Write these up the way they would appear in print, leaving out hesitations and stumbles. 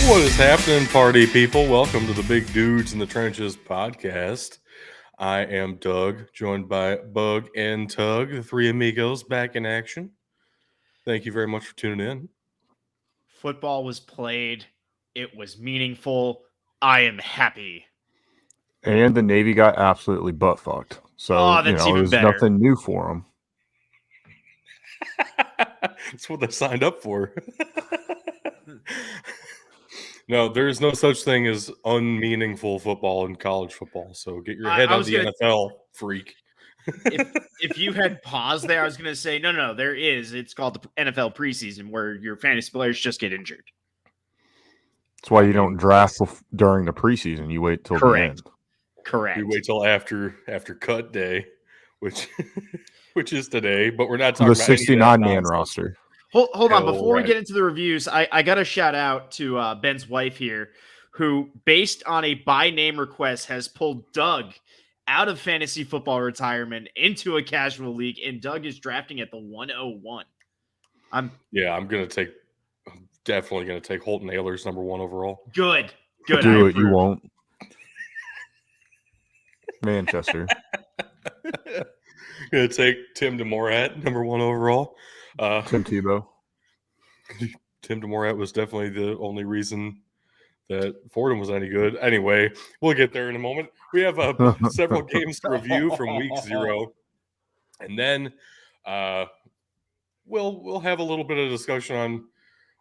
What is happening, party people? Welcome to the Big Dudes in the Trenches podcast. I am Doug, joined by Bug and Tug, the three amigos back in action. Thank you very much for tuning in. Football was played. It was meaningful. I am happy. And the Navy got absolutely butt fucked. So, that's it even was better. nothing new for them. That's what they signed up for. No, there's no such thing as unmeaningful football in college football. So get your head on the NFL, freak. if you had paused there, I was going to say, no, there is. It's called the NFL preseason where your fantasy players just get injured. That's why you don't draft during the preseason. You wait till the end. Correct. We wait till after cut day, which is today, but we're not talking the about 69-man roster. Hold on. Before we get into the reviews, I got to shout out to Ben's wife here, who, based on a by name request, has pulled Doug out of fantasy football retirement into a casual league, and Doug is drafting at the 101. I'm definitely gonna take Holton Ahlers number 1 overall. Good. Do it. You won't. Manchester. Gonna take Tim DeMorat number 1 overall. Tim Tebow. Tim DeMorat was definitely the only reason that Fordham was any good. Anyway, we'll get there in a moment. We have several games to review from week 0, and then we'll have a little bit of discussion on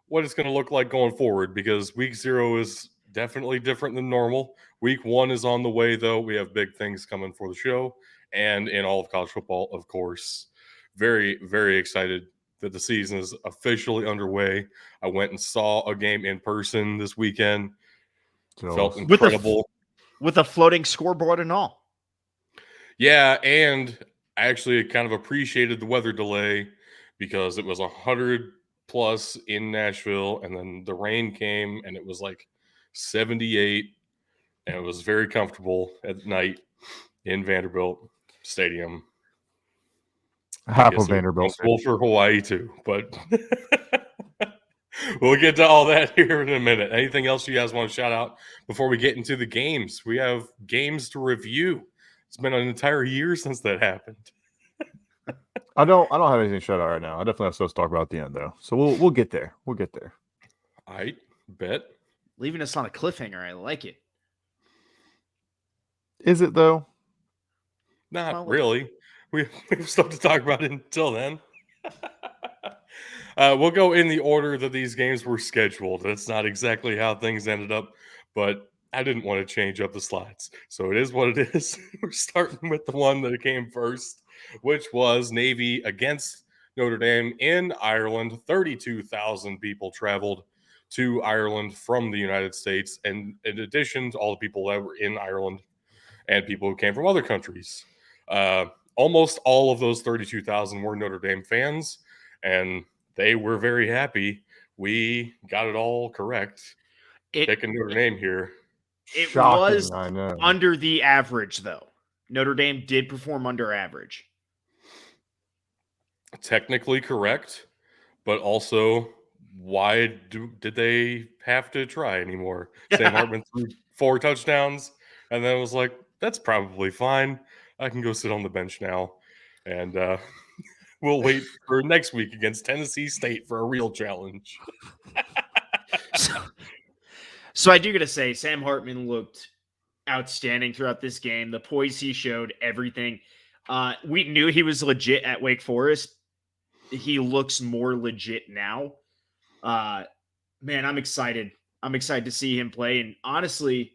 what it's going to look like going forward, because week 0 is definitely different than normal. Week 1 is on the way, though. We have big things coming for the show and in all of college football, of course. Very, very excited that the season is officially underway. I went and saw a game in person this weekend. Felt incredible. With a floating scoreboard and all. Yeah, and I actually kind of appreciated the weather delay because it was 100 plus in Nashville, and then the rain came and it was like 78, and it was very comfortable at night in Vanderbilt Stadium. Half of Vanderbilt. Well, for Hawaii too, but we'll get to all that here in a minute. Anything else you guys want to shout out before we get into the games? We have games to review. It's been an entire year since that happened. I don't have anything to shout out right now. I definitely have stuff to talk about at the end, though. So we'll get there. We'll get there. I bet. Leaving us on a cliffhanger. I like it. Is it, though? Not really. We have stuff to talk about until then. We'll go in the order that these games were scheduled. That's not exactly how things ended up, but I didn't want to change up the slides. So it is what it is. We're starting with the one that came first, which was Navy against Notre Dame in Ireland. 32,000 people traveled to Ireland from the United States, and in addition to all the people that were in Ireland and people who came from other countries. Almost all of those 32,000 were Notre Dame fans, and they were very happy. We got it all correct. Picking Notre Dame here. It was under the average, though. Notre Dame did perform under average. Technically correct, but also, why did they have to try anymore? Sam Hartman threw 4 touchdowns, and then was like, that's probably fine. I can go sit on the bench now, and we'll wait for next week against Tennessee State for a real challenge. So I do got to say, Sam Hartman looked outstanding throughout this game. The poise he showed, everything. We knew he was legit at Wake Forest. He looks more legit now. Man, I'm excited. I'm excited to see him play. And honestly,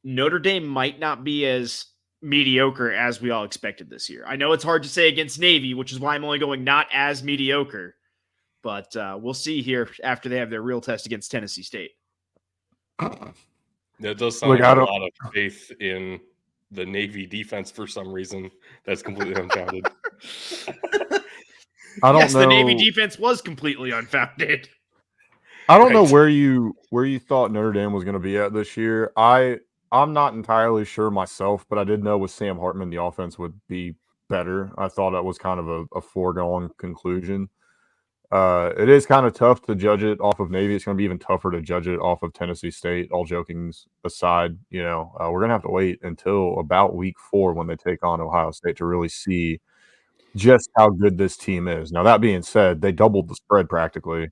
Notre Dame might not be as mediocre as we all expected this year. I know it's hard to say against Navy, which is why I'm only going not as mediocre. But we'll see here after they have their real test against Tennessee State. That does sound like a lot of faith in the Navy defense for some reason. That's completely unfounded. I don't know. The Navy defense was completely unfounded. I don't know where you thought Notre Dame was going to be at this year. I'm not entirely sure myself, but I did know with Sam Hartman the offense would be better. I thought that was kind of a foregone conclusion. It is kind of tough to judge it off of Navy. It's going to be even tougher to judge it off of Tennessee State. All jokings aside, we're going to have to wait until about week 4 when they take on Ohio State to really see just how good this team is. Now, that being said, they doubled the spread practically,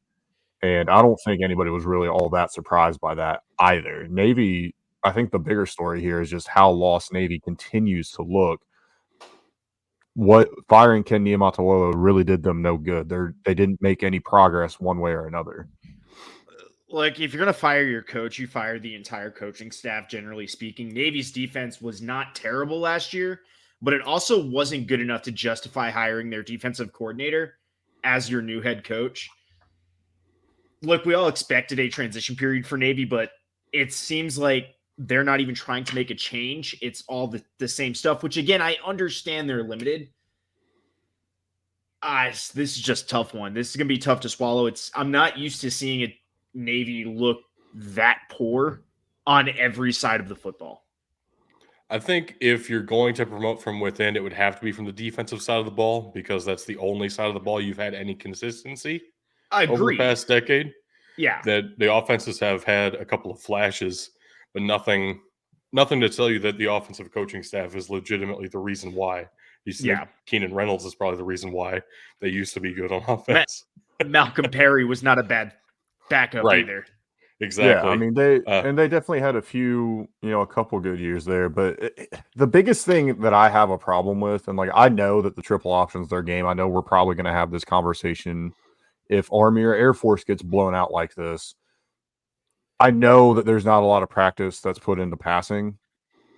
and I don't think anybody was really all that surprised by that either. Navy, I think the bigger story here is just how lost Navy continues to look. What firing Ken Niumatalolo really did them no good. They didn't make any progress one way or another. Like, if you're going to fire your coach, you fire the entire coaching staff, generally speaking. Navy's defense was not terrible last year, but it also wasn't good enough to justify hiring their defensive coordinator as your new head coach. Look, we all expected a transition period for Navy, but it seems like they're not even trying to make a change. It's all the same stuff, which, again, I understand they're limited. This is just a tough one. This is going to be tough to swallow. I'm not used to seeing a Navy look that poor on every side of the football. I think if you're going to promote from within, it would have to be from the defensive side of the ball because that's the only side of the ball you've had any consistency over the past decade. Yeah. That the offenses have had a couple of flashes, but nothing to tell you that the offensive coaching staff is legitimately the reason why. Keenan Reynolds is probably the reason why they used to be good on offense. Malcolm Perry was not a bad backup either. Exactly. Yeah, I mean they definitely had a couple good years there, but the biggest thing that I have a problem with, and like I know that the triple option's their game. I know we're probably going to have this conversation if Army or Air Force gets blown out like this. I know that there's not a lot of practice that's put into passing,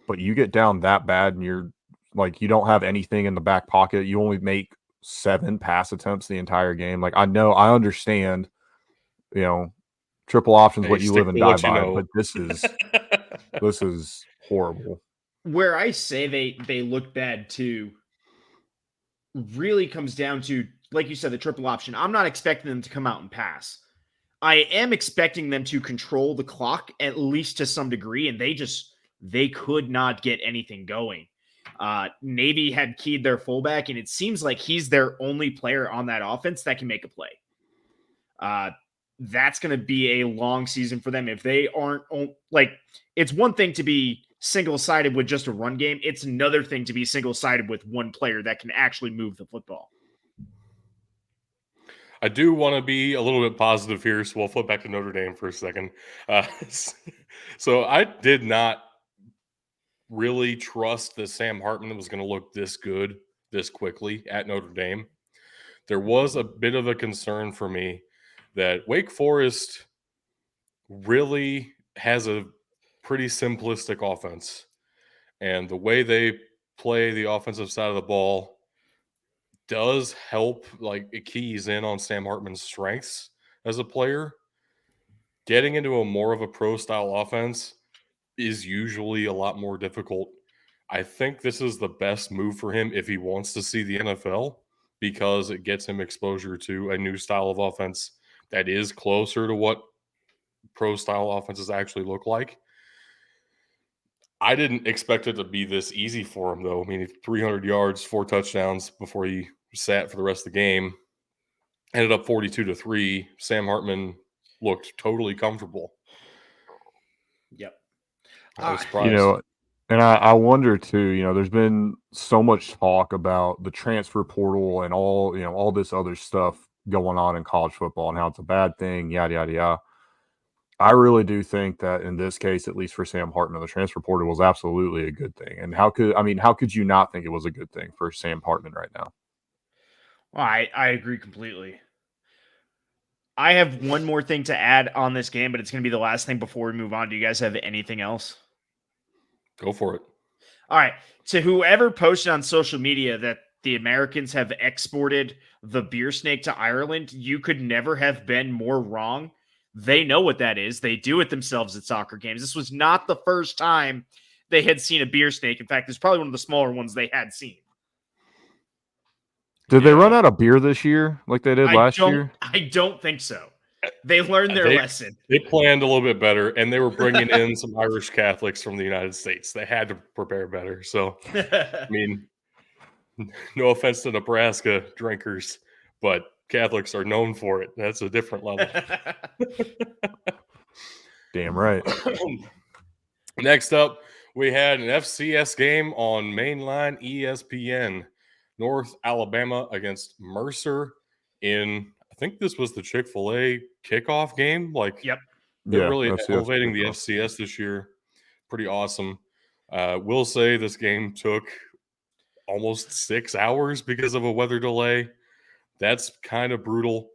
but you get down that bad and you're like, you don't have anything in the back pocket. You only make 7 pass attempts the entire game. Like, I understand, triple options, what you live and die by, but this is horrible. Where I say they look bad too really comes down to, like you said, the triple option. I'm not expecting them to come out and pass. I am expecting them to control the clock at least to some degree, and they could not get anything going. Navy had keyed their fullback, and it seems like he's their only player on that offense that can make a play. That's going to be a long season for them. If they aren't, like, it's one thing to be single-sided with just a run game. It's another thing to be single-sided with one player that can actually move the football. I do want to be a little bit positive here, so we'll flip back to Notre Dame for a second. So I did not really trust that Sam Hartman was going to look this good this quickly at Notre Dame. There was a bit of a concern for me that Wake Forest really has a pretty simplistic offense. And the way they play the offensive side of the ball does help, like it keys in on Sam Hartman's strengths as a player. Getting into a more of a pro style offense is usually a lot more difficult. I think this is the best move for him if he wants to see the NFL because it gets him exposure to a new style of offense that is closer to what pro style offenses actually look like. I didn't expect it to be this easy for him, though. I mean, 300 yards, 4 touchdowns before he sat for the rest of the game. Ended up 42-3. Sam Hartman looked totally comfortable. Yep. I was surprised. And I wonder too, there's been so much talk about the transfer portal and all this other stuff going on in college football and how it's a bad thing, yada, yada, yada. I really do think that in this case, at least for Sam Hartman, the transfer portal was absolutely a good thing. And how could you not think it was a good thing for Sam Hartman right now? Well, I agree completely. I have one more thing to add on this game, but it's going to be the last thing before we move on. Do you guys have anything else? Go for it. All right. To whoever posted on social media that the Americans have exported the beer snake to Ireland, you could never have been more wrong. They know what that is. They do it themselves at soccer games. This was not the first time they had seen a beer snake. In fact, it's probably one of the smaller ones they had seen. Did they run out of beer this year like they did last year? I don't think so. They learned their lesson. They planned a little bit better, and they were bringing in some Irish Catholics from the United States. They had to prepare better. So, I mean, no offense to Nebraska drinkers, but Catholics are known for it. That's a different level. Damn right. Next up, we had an FCS game on mainline ESPN. North Alabama against Mercer in, I think this was the Chick-fil-A kickoff game. Like, Yep. they're Yeah, really FCS elevating the kickoff. FCS this year. Pretty awesome. Will say this game took almost 6 hours because of a weather delay. That's kind of brutal.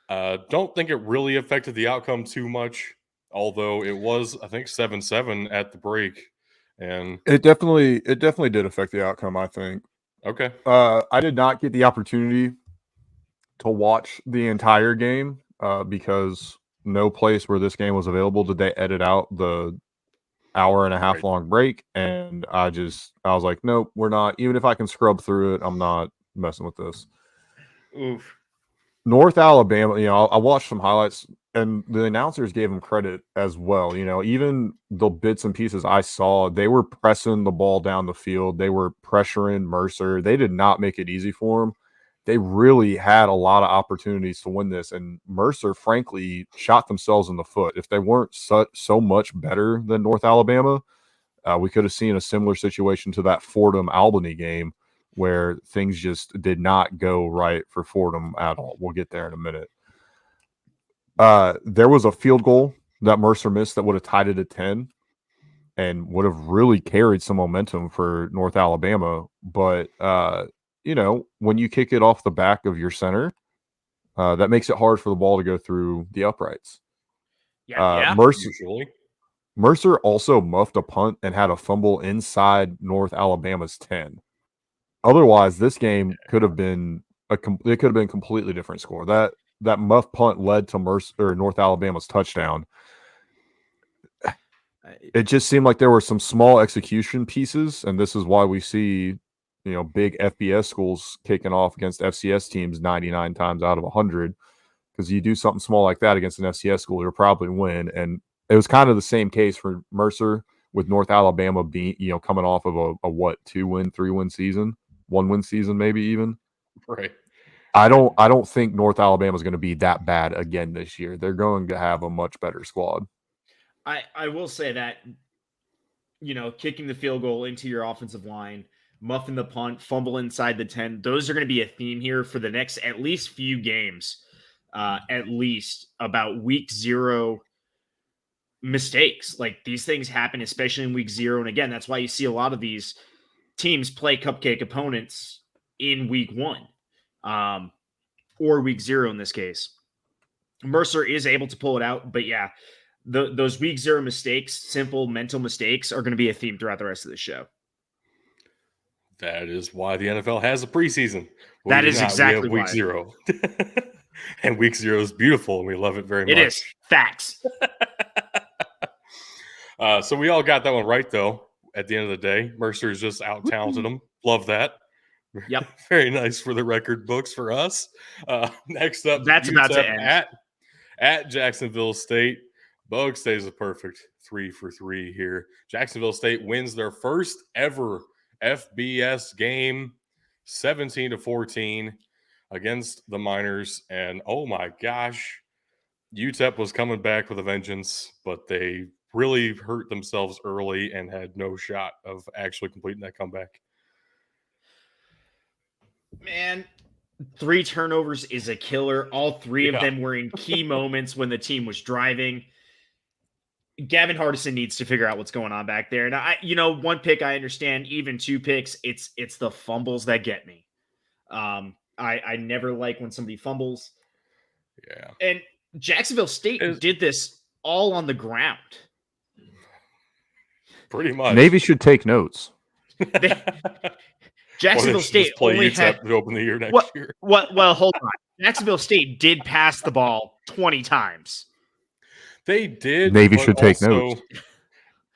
Don't think it really affected the outcome too much, although it was, I think, 7-7 at the break. And It definitely did affect the outcome, I think. okay. I did not get the opportunity to watch the entire game because no place where this game was available did they edit out the hour and a half Right. long break, and I was like, nope, we're not. Even if I can scrub through it, I'm not messing with this. Oof. North Alabama, I watched some highlights, and the announcers gave them credit as well. Even the bits and pieces I saw, they were pressing the ball down the field. They were pressuring Mercer. They did not make it easy for them. They really had a lot of opportunities to win this, and Mercer, frankly, shot themselves in the foot. If they weren't so much better than North Alabama, we could have seen a similar situation to that Fordham-Albany game where things just did not go right for Fordham at all. We'll get there in a minute. There was a field goal that Mercer missed that would have tied it at 10 and would have really carried some momentum for North Alabama. But, when you kick it off the back of your center, that makes it hard for the ball to go through the uprights. Yeah. Mercer also muffed a punt and had a fumble inside North Alabama's 10. Otherwise, this game could have been completely different score. That muff punt led to North Alabama's touchdown. It just seemed like there were some small execution pieces, and this is why we see, big FBS schools kicking off against FCS teams 99 times out of 100. Because you do something small like that against an FCS school, you'll probably win. And it was kind of the same case for Mercer, with North Alabama being, coming off of a 2-win, 3-win season, 1-win season, maybe even. Right. I don't think North Alabama is going to be that bad again this year. They're going to have a much better squad. I will say that, kicking the field goal into your offensive line, muffing the punt, fumble inside the 10, those are going to be a theme here for the next at least few games, at least about week 0 mistakes. Like, these things happen, especially in week 0. And again, that's why you see a lot of these teams play cupcake opponents in week 1, or week 0 in this case. Mercer is able to pull it out, but yeah, those week 0 mistakes, simple mental mistakes, are going to be a theme throughout the rest of the show. That is why the NFL has a preseason. That is exactly we have week 0. And week 0 is beautiful, and we love it very much. It is. Facts. So we all got that one right, though, at the end of the day. Mercer's just out-talented them. Love that. Yep. Very nice for the record books for us. Next up, that's about to end. At Jacksonville State. Bug stays a perfect 3 for 3 here. Jacksonville State wins their first ever FBS game, 17-14 against the Miners. And oh my gosh, UTEP was coming back with a vengeance, but they really hurt themselves early and had no shot of actually completing that comeback. Man, 3 turnovers is a killer. All 3 of them were in key moments when the team was driving. Gavin Hardison needs to figure out what's going on back there. Now, 1 pick, I understand. Even 2 picks, it's the fumbles that get me. I never like when somebody fumbles. Yeah. And Jacksonville State did this all on the ground. Pretty much. Navy should take notes. Jacksonville State only had to open the year next year. Well, hold on. Jacksonville State did pass the ball 20 times. They did. Navy should take notes.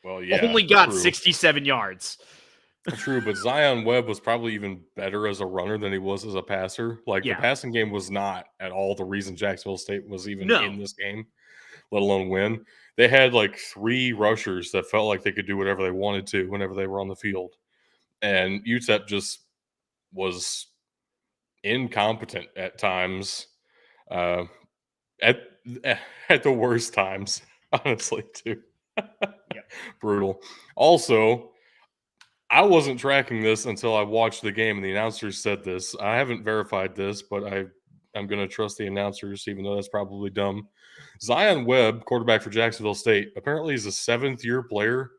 Well, yeah. Only got 67 yards. True, but Zion Webb was probably even better as a runner than he was as a passer. The passing game was not at all the reason Jacksonville State was even in this game, let alone win. They had 3 rushers that felt like they could do whatever they wanted to whenever they were on the field. And UTEP just was incompetent at times. uh, at at the worst times, honestly, too. Yep. Brutal. Also, I wasn't tracking this until I watched the game, and the announcers said this. I haven't verified this, but I'm going to trust the announcers, even though that's probably dumb. Zion Webb, quarterback for Jacksonville State, apparently is a 7th-year player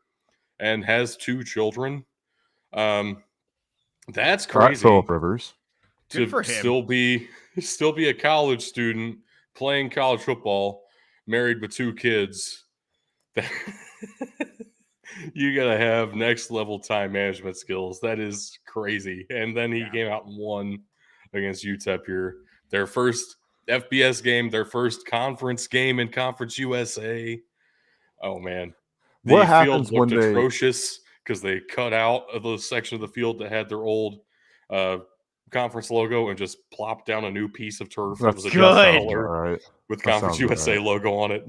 and has 2 children. That's All right, crazy Philip Rivers. Good to for him. still be a college student playing college football, married with 2 kids. You gotta have next level time management skills. That is crazy. And then he came out and won against UTEP here. Their first FBS game, their first conference game in Conference USA. Oh man, the What field happens when looked they atrocious because they cut out of the section of the field that had their old conference logo and just plopped down a new piece of turf that was a that different Good. sounds color right. with That Conference sounds USA right. logo on it.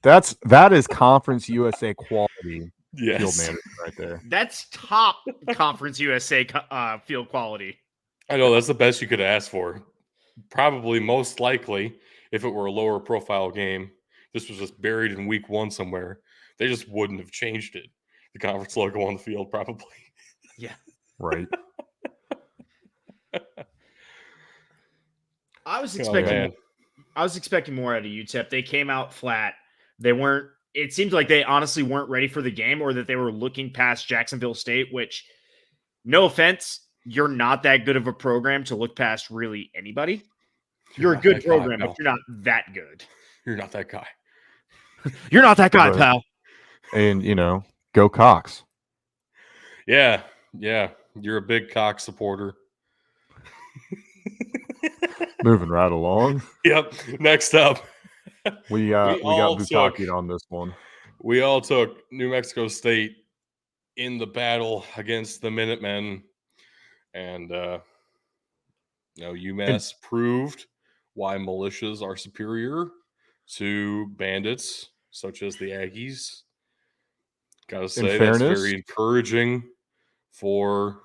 That is Conference USA quality field Yes. management right there. That's top Conference USA field quality. I know that's the best you could ask for. Probably most likely, if it were a lower profile game, this was just buried in week 1 somewhere. They just wouldn't have changed it. The conference logo on the field, probably. Yeah. Right. I was Oh expecting man, I was expecting more out of UTEP. They came out flat. They weren't it seemed like they honestly weren't ready for the game, or that they were looking past Jacksonville State, which, no offense, you're not that good of a program to look past really anybody. You're a not good that guy, program, but pal. you're not that good. You're not that guy. You're not that guy, But pal. and go Cox. Yeah, you're a big Cox supporter. Moving right along. Yep. Next up, We got all took Bukaki on this one. New Mexico State in the battle against the Minutemen, and UMass proved why militias are superior to bandits such as the Aggies. Gotta say, that's fairness, very encouraging for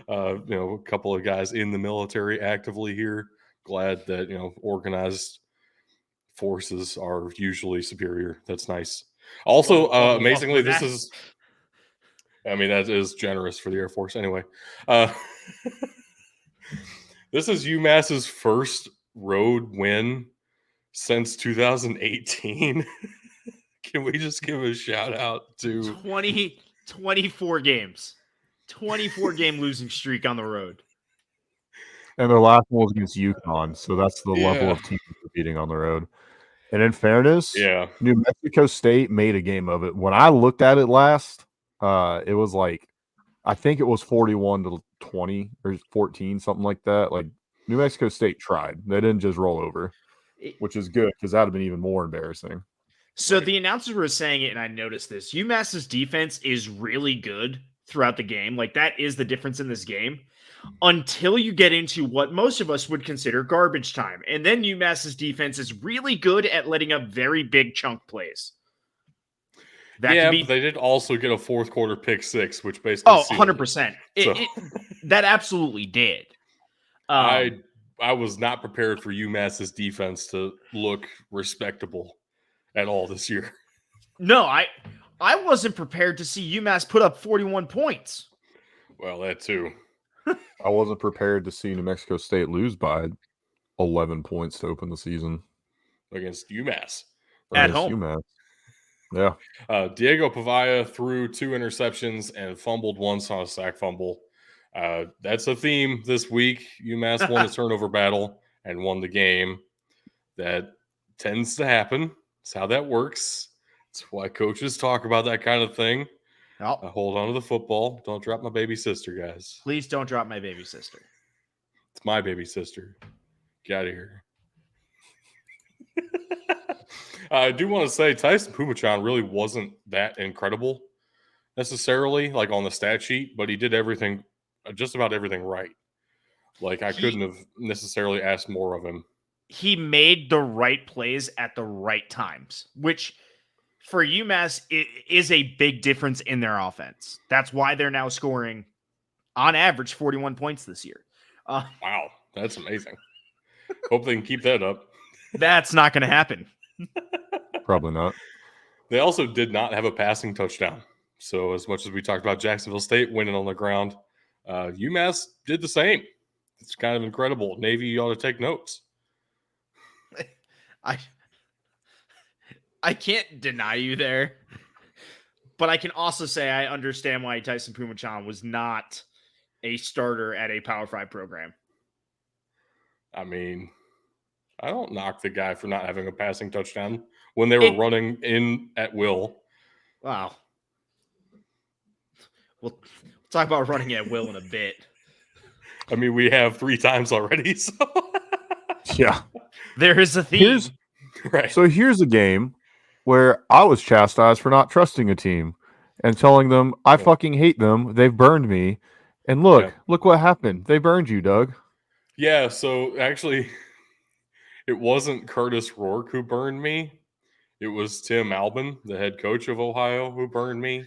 a couple of guys in the military actively here. Glad that organized forces are usually superior. That's nice. Also, Love amazingly, that. that is generous for the Air Force. Anyway, this is UMass's first road win since 2018. Can we just give a shout out to 24 games. 24 game losing streak on the road. and their last one was against UConn, so that's the level Yeah. of teams they're beating on the road. And in fairness, Yeah. New Mexico State made a game of it. When I looked at it last, it was like, I think it was 41-20 or 14, something like that. Like, New Mexico State tried. They didn't just roll over, which is good because that would have been even more embarrassing. So Right. the announcers were saying it, and I noticed this. UMass's defense is really good throughout the game. Like, that is the difference in this game. Until you get into what most of us would consider garbage time. And then UMass's defense is really good at letting up very big chunk plays. That Yeah, can be but they did also get a fourth quarter pick 6, which basically sealed it. 100%. So That absolutely did. I was not prepared for UMass's defense to look respectable at all this year. No, I wasn't prepared to see UMass put up 41 points. Well, that too. I wasn't prepared to see New Mexico State lose by 11 points to open the season Against UMass. At against home. UMass. Yeah. Diego Pavaya threw 2 interceptions and fumbled once on a sack fumble. That's a theme this week. UMass won the turnover battle and won the game. That tends to happen. That's how that works. That's why coaches talk about that kind of thing. Hold on to the football. Don't drop my baby sister, guys. Please don't drop my baby sister. It's my baby sister. Get out of here. I do want to say Tyson Pumachan really wasn't that incredible necessarily, like on the stat sheet, but he did everything, just about everything right. Like I couldn't have necessarily asked more of him. He made the right plays at the right times, which for UMass is a big difference in their offense. That's why they're now scoring on average 41 points this year. Wow, that's amazing. Hope they can keep that up. That's not going to happen. Probably not. They also did not have a passing touchdown. So as much as we talked about Jacksonville State winning on the ground, UMass did the same. It's kind of incredible. Navy, you ought to take notes. I can't deny you there, but I can also say I understand why Tyson Pumachan was not a starter at a Power 5 program. I mean, I don't knock the guy for not having a passing touchdown when they were running in at will. Wow. We'll talk about running at will in a bit. I mean, we have 3 times already, so Yeah. There is a theme. Right. So here's a game where I was chastised for not trusting a team and telling them I fucking hate them. They've burned me. And look what happened. They burned you, Doug. Yeah, so actually, it wasn't Curtis Rourke who burned me. It was Tim Albin, the head coach of Ohio, who burned me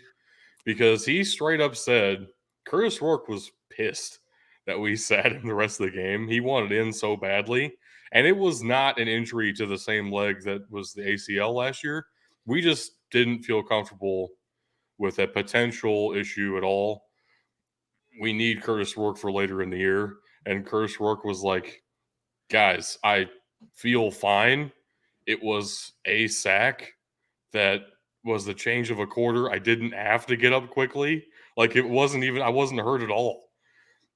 because he straight up said Curtis Rourke was pissed that we sat him the rest of the game. He wanted in so badly. And it was not an injury to the same leg that was the ACL last year. We just didn't feel comfortable with a potential issue at all. We need Curtis Rourke for later in the year. And Curtis Rourke was like, guys, I feel fine. It was a sack that was the change of a quarter. I didn't have to get up quickly. Like it wasn't even, I wasn't hurt at all.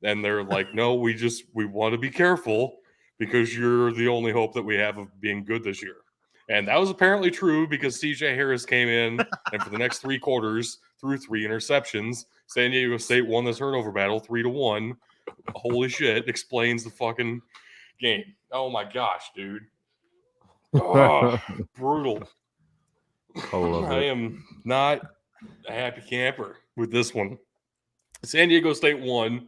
And they're like, no, we want to be careful because you're the only hope that we have of being good this year. And that was apparently true because CJ Harris came in and for the next 3 quarters threw 3 interceptions. San Diego State won this turnover battle 3-1. Holy shit. Explains the fucking game. Oh my gosh, dude. Oh, brutal. I love I it. am not a happy camper with this one. San Diego State won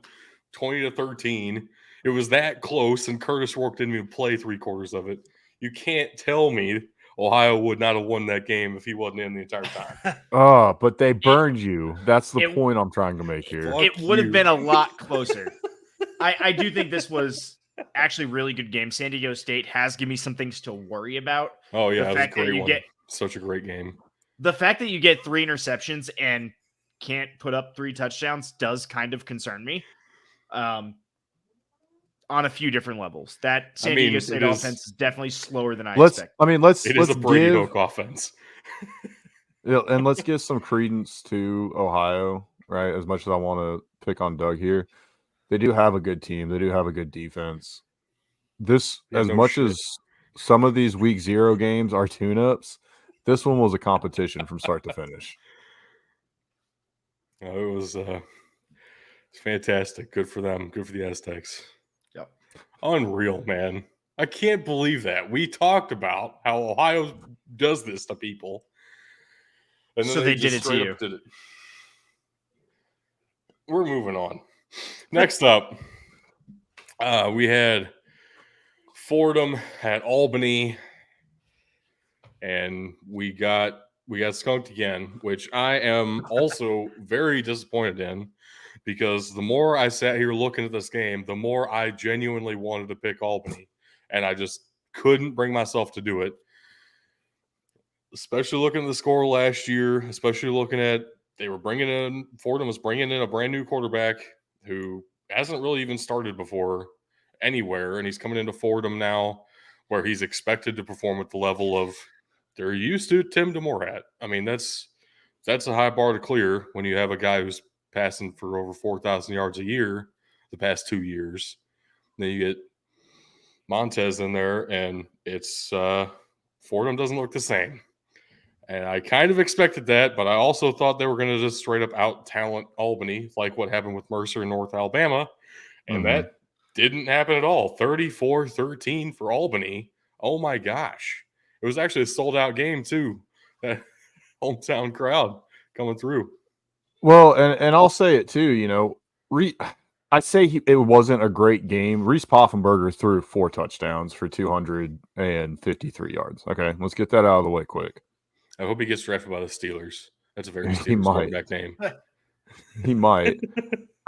20-13. It was that close, and Curtis Rourke didn't even play 3 quarters of it. You can't tell me Ohio would not have won that game if he wasn't in the entire time. Oh, but they burned you. That's the point I'm trying to make here. It would have been a lot closer. I do think this was actually a really good game. San Diego State has given me some things to worry about. Oh, yeah, the fact that you get such a great game. The fact that you get 3 interceptions and can't put up 3 touchdowns does kind of concern me. On a few different levels. That San Diego State offense is definitely slower than I expected. It is a Brady Hoke offense. And let's give some credence to Ohio, right? As much as I want to pick on Doug here, they do have a good team. They do have a good defense. As some of these week 0 games are tune-ups, this one was a competition from start to finish. It was fantastic. Good for them. Good for the Aztecs. Yep. Unreal, man. I can't believe that. We talked about how Ohio does this to people. And then so they did it to you. Did it. We're moving on. Next up, we had Fordham at Albany, and we got skunked again, which I am also very disappointed in because the more I sat here looking at this game, the more I genuinely wanted to pick Albany, and I just couldn't bring myself to do it. Especially looking at the score last year, especially looking at Fordham was bringing in a brand new quarterback who hasn't really even started before anywhere, and he's coming into Fordham now where he's expected to perform at the level of they're used to Tim DeMore at. I mean, that's a high bar to clear when you have a guy who's passing for over 4,000 yards a year the past 2 years. Then you get Montez in there, and it's Fordham doesn't look the same. And I kind of expected that, but I also thought they were going to just straight up out-talent Albany, like what happened with Mercer in North Alabama. And that didn't happen at all. 34-13 for Albany. Oh, my gosh. It was actually a sold-out game, too. Hometown crowd coming through. Well, and I'll say it, too, I'd say it wasn't a great game. Reese Poffenberger threw 4 touchdowns for 253 yards. Okay, let's get that out of the way quick. I hope he gets drafted by the Steelers. That's a very Steelers quarterback name. He might.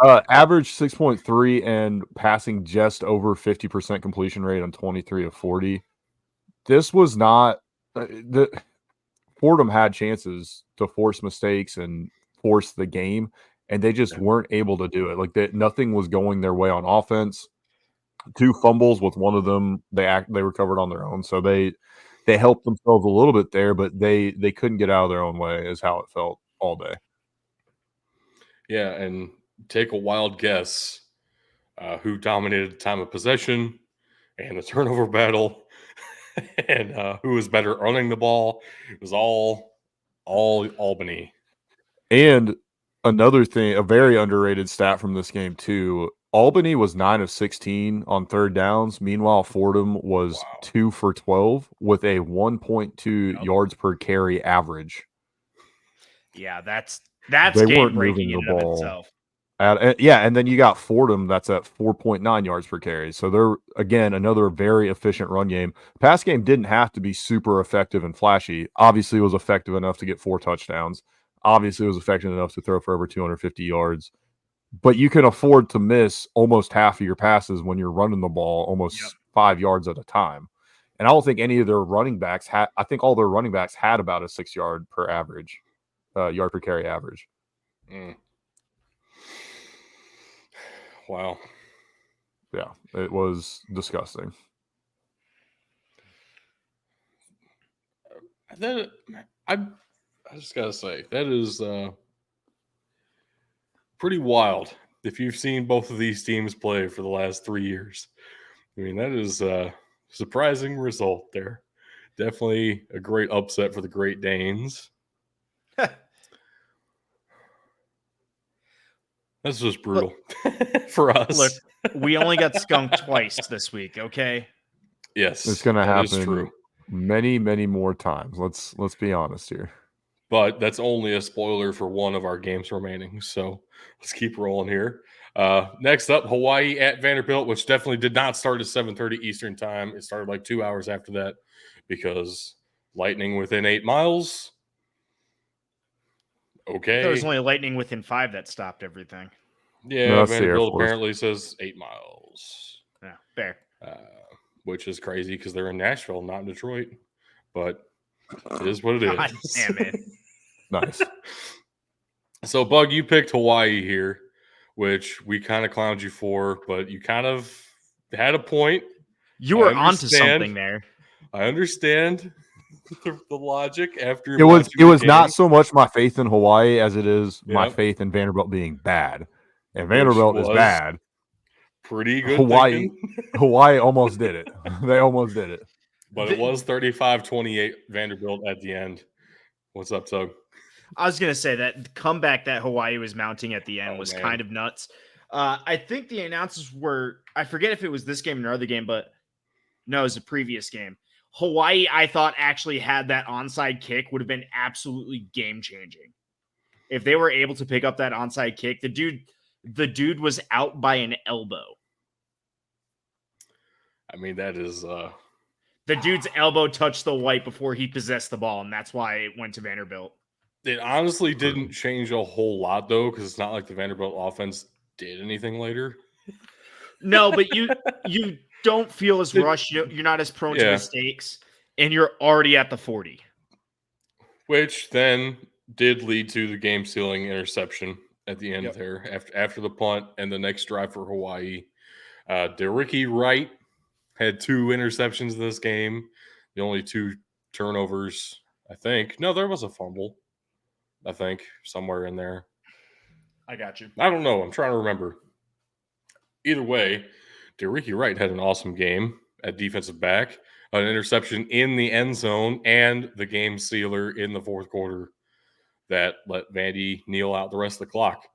Average 6.3 and passing just over 50% completion rate on 23 of 40. This was not Fordham had chances to force mistakes and force the game, and they just weren't able to do it. Like nothing was going their way on offense. 2 fumbles, with one of them they recovered on their own, so they helped themselves a little bit there, but they couldn't get out of their own way, is how it felt all day. Yeah, and take a wild guess who dominated the time of possession and the turnover battle, and who was better running the ball. It was all Albany. And another thing, a very underrated stat from this game too, Albany was 9 of 16 on third downs. Meanwhile, Fordham was 2 for 12 with a 1.2 yards per carry average. Yeah, that's They game weren't breaking moving in the and of ball. itself. And then you got Fordham that's at 4.9 yards per carry. So they're, again, another very efficient run game. Pass game didn't have to be super effective and flashy. Obviously, it was effective enough to get 4 touchdowns. Obviously, it was effective enough to throw for over 250 yards. But you can afford to miss almost half of your passes when you're running the ball almost 5 yards at a time. And I don't think any of their running backs had – I think all their running backs had about a 6 yard per average, yard per carry average. Mm. Wow. Yeah, it was disgusting. I just gotta say that is pretty wild. If you've seen both of these teams play for the last 3 years, I mean that is a surprising result there. Definitely a great upset for the Great Danes. That's just brutal for us. Look, we only got skunked twice this week, okay? Yes, it's going to happen. Is true. Many, many more times. Let's be honest here. But that's only a spoiler for one of our games remaining. So let's keep rolling here. Next up, Hawaii at Vanderbilt, which definitely did not start at 7:30 Eastern time. It started like 2 hours after that because lightning within 8 miles. Okay. There was only lightning within 5 that stopped everything. Yeah, No, Vanderbilt apparently says 8 miles. Yeah, fair. Which is crazy because they're in Nashville, not in Detroit. But it is what it is. God damn it. Nice. So, Bug, you picked Hawaii here, which we kind of clowned you for, but you kind of had a point. You were onto something there. I understand the logic after it was not so much my faith in Hawaii as it is my faith in Vanderbilt being bad. And Vanderbilt is bad. Pretty good. Hawaii almost did it. They almost did it. But it was 35-28 Vanderbilt at the end. What's up, Tug? I was going to say that comeback that Hawaii was mounting at the end was kind of nuts. I think the announcers were, I forget if it was this game or another game, but no, it was a previous game. Hawaii, I thought, actually had that onside kick would have been absolutely game-changing. If they were able to pick up that onside kick, the dude was out by an elbow. I mean, that is... The dude's elbow touched the white before he possessed the ball, and that's why it went to Vanderbilt. It honestly didn't change a whole lot, though, because it's not like the Vanderbilt offense did anything later. No, but you don't feel as rushed. You're not as prone to mistakes, and you're already at the 40. Which then did lead to the game-sealing interception at the end there after the punt and the next drive for Hawaii. DeRicky Wright had 2 interceptions in this game. The only 2 turnovers, I think. No, there was a fumble, I think, somewhere in there. I got you. I don't know. I'm trying to remember. Either way, DeRicky Wright had an awesome game at defensive back, an interception in the end zone, and the game sealer in the fourth quarter that let Vandy kneel out the rest of the clock.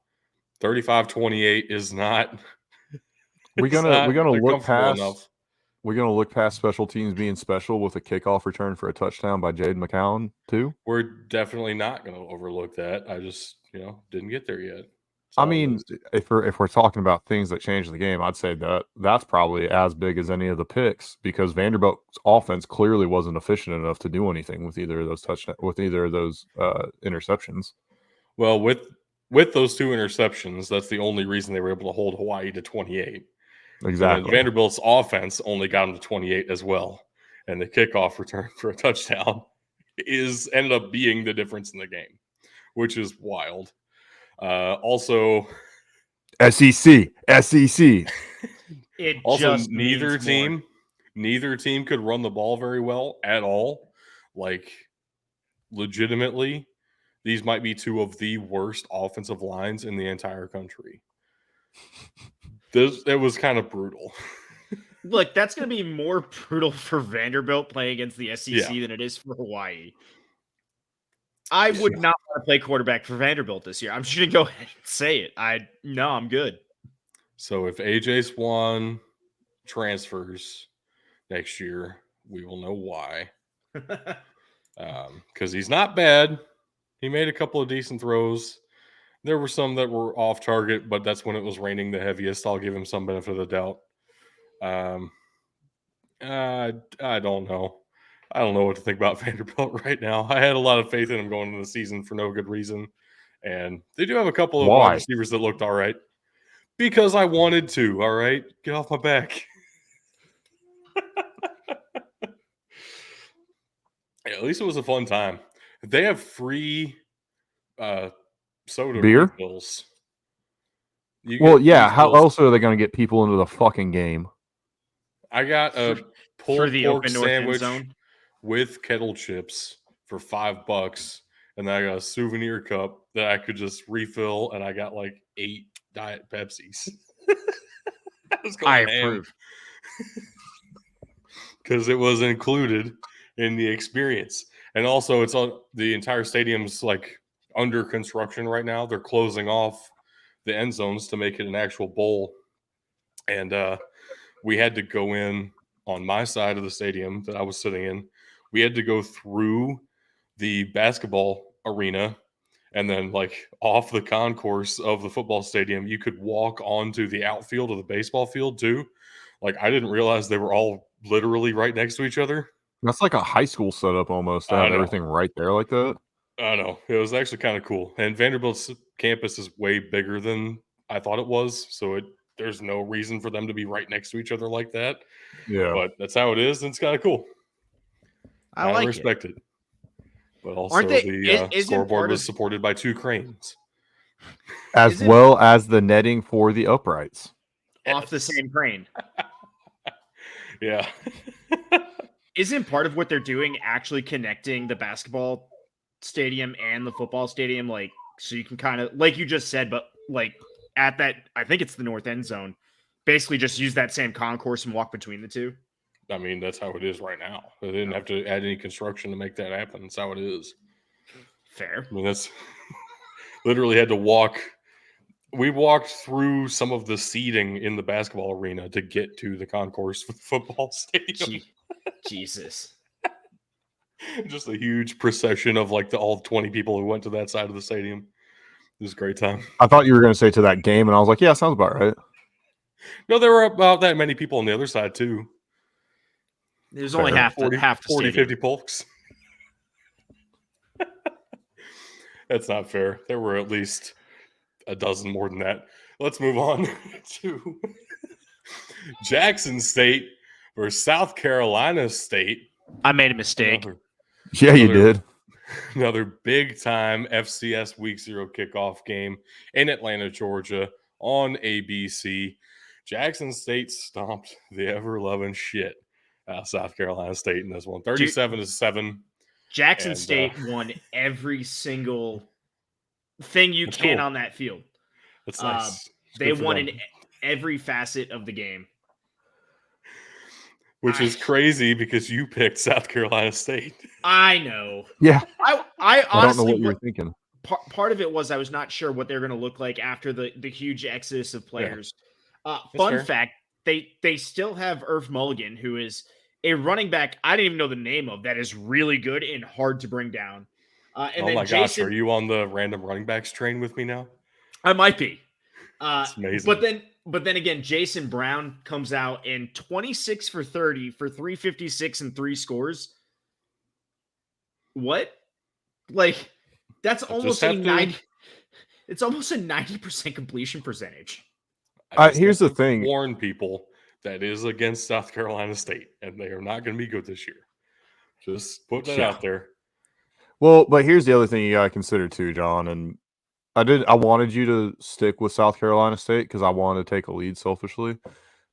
35-28 is not. We're gonna look past. Enough. We're gonna look past special teams being special with a kickoff return for a touchdown by Jade McCown too. We're definitely not going to overlook that. I just didn't get there yet. I mean, if we're talking about things that changed the game, I'd say that's probably as big as any of the picks because Vanderbilt's offense clearly wasn't efficient enough to do anything with either of those interceptions. Well, with with those 2 interceptions, that's the only reason they were able to hold Hawaii to 28. And Exactly. then Vanderbilt's offense only got them to 28 as well. And the kickoff return for a touchdown ended up being the difference in the game, which is wild. Also, SEC. It also just neither means more. team could run the ball very well at all. Like, legitimately, these might be 2 of the worst offensive lines in the entire country. It was kind of brutal. Look, that's going to be more brutal for Vanderbilt playing against the SEC Yeah. than it is for Hawaii. I would not want to play quarterback for Vanderbilt this year. I'm just going to go ahead and say it. I'm good. So if AJ Swan transfers next year, we will know why. Because he's not bad. He made a couple of decent throws. There were some that were off target, but that's when it was raining the heaviest. I'll give him some benefit of the doubt. I don't know. I don't know what to think about Vanderbilt right now. I had a lot of faith in him going into the season for no good reason. And they do have a couple of wide receivers that looked all right. Because I wanted to, all right? Get off my back. At least it was a fun time. They have free soda beer refills. Well, yeah. How else are they going to get people into the fucking game? I got a pulled the pork open north end sandwich zone with kettle chips for $5, and then I got a souvenir cup that I could just refill, and I got like 8 Diet Pepsis. I approve. Because it was included in the experience. And also, it's on the entire stadium's like under construction right now. They're closing off the end zones to make it an actual bowl. And we had to go in on my side of the stadium that I was sitting in. We had to go through the basketball arena, and then like off the concourse of the football stadium, you could walk onto the outfield of the baseball field too. Like, I didn't realize they were all literally right next to each other. That's like a high school setup almost to have everything right there like that. I know. It was actually kind of cool. And Vanderbilt's campus is way bigger than I thought it was. So there's no reason for them to be right next to each other like that. Yeah. But that's how it is, and it's kind of cool. I respect it. But also Aren't they, the scoreboard was supported by 2 cranes. As well as the netting for the uprights. Off the same crane. Yeah. Isn't part of what they're doing actually connecting the basketball stadium and the football stadium? Like, so you can kind of, like you just said, but like at that, I think it's the north end zone, basically just use that same concourse and walk between the two. I mean, that's how it is right now. They didn't have to add any construction to make that happen. That's how it is. Fair. I mean, that's literally had to walk. We walked through some of the seating in the basketball arena to get to the concourse for the football stadium. Jesus. Just a huge procession of like all 20 people who went to that side of the stadium. It was a great time. I thought you were going to say to that game, and I was like, yeah, sounds about right. No, there were about that many people on the other side too. There's only half the 40, 50 folks. That's not fair. There were at least a dozen more than that. Let's move on to Jackson State versus South Carolina State. I made a mistake. You did. Another big time FCS Week 0 kickoff game in Atlanta, Georgia on ABC. Jackson State stomped the ever-loving shit out of South Carolina State in this one. 37-7. Jackson State won every single thing you can on that field. That's nice. They won in every facet of the game. Which is crazy because you picked South Carolina State. I know. Yeah. I honestly don't know what you're thinking. Part of it was I was not sure what they're going to look like after the huge exodus of players. Yeah. Fun fact, they still have Irv Mulligan, who is a running back I didn't even know the name of, that is really good and hard to bring down. And then gosh, are you on the random running backs train with me now? I might be. It's amazing. But then again, Jason Brown comes out in 26 for 30 for 356 and 3 scores. What? Like, that's almost a 90. It's almost a 90% completion percentage. I just Here's have the to thing. warn people that is against South Carolina State, and they are not going to be good this year. Just put that Yeah. out there. Well, but here's the other thing you got to consider too, John. And I wanted you to stick with South Carolina State because I wanted to take a lead selfishly.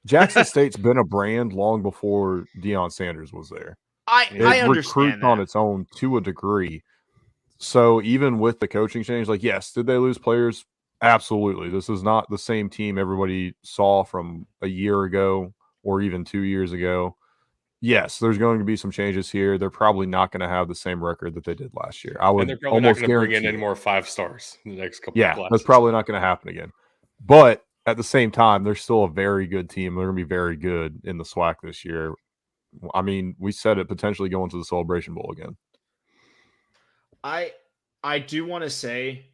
Jackson State's been a brand long before Deion Sanders was there. I It recruits understand on that. its own to a degree. So even with the coaching change, like, yes, did they lose players? Absolutely. This is not the same team everybody saw from a year ago or even 2 years ago. Yes, there's going to be some changes here. They're probably not going to have the same record that they did last year. I And would they're probably not almost going to bring in guarantee any it. more 5 stars in the next couple of Yeah, that's classes. probably not going to happen again. But at the same time, they're still a very good team. They're going to be very good in the SWAC this year. I mean, we said it potentially going to the Celebration Bowl again. I do want to say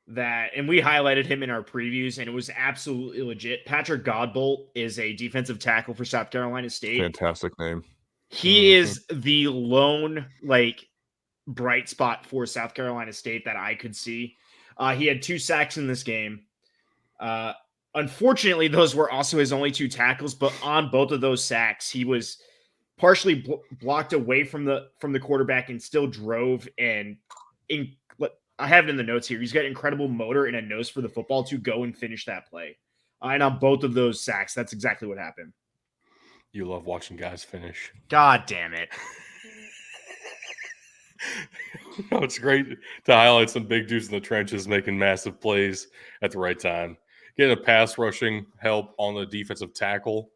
that, and we highlighted him in our previews, and it was absolutely legit. Patrick Godbolt is a defensive tackle for South Carolina State. Fantastic name. He is the lone bright spot for South Carolina State that I could see. He had 2 sacks in this game. Unfortunately, those were also his only 2 tackles, but on both of those sacks, he was partially blocked away from the quarterback and still drove. And I have it in the notes here. He's got incredible motor and a nose for the football to go and finish that play. And on both of those sacks, that's exactly what happened. You love watching guys finish. God damn it. It's great to highlight some big dudes in the trenches making massive plays at the right time. Getting a pass rushing help on the defensive tackle,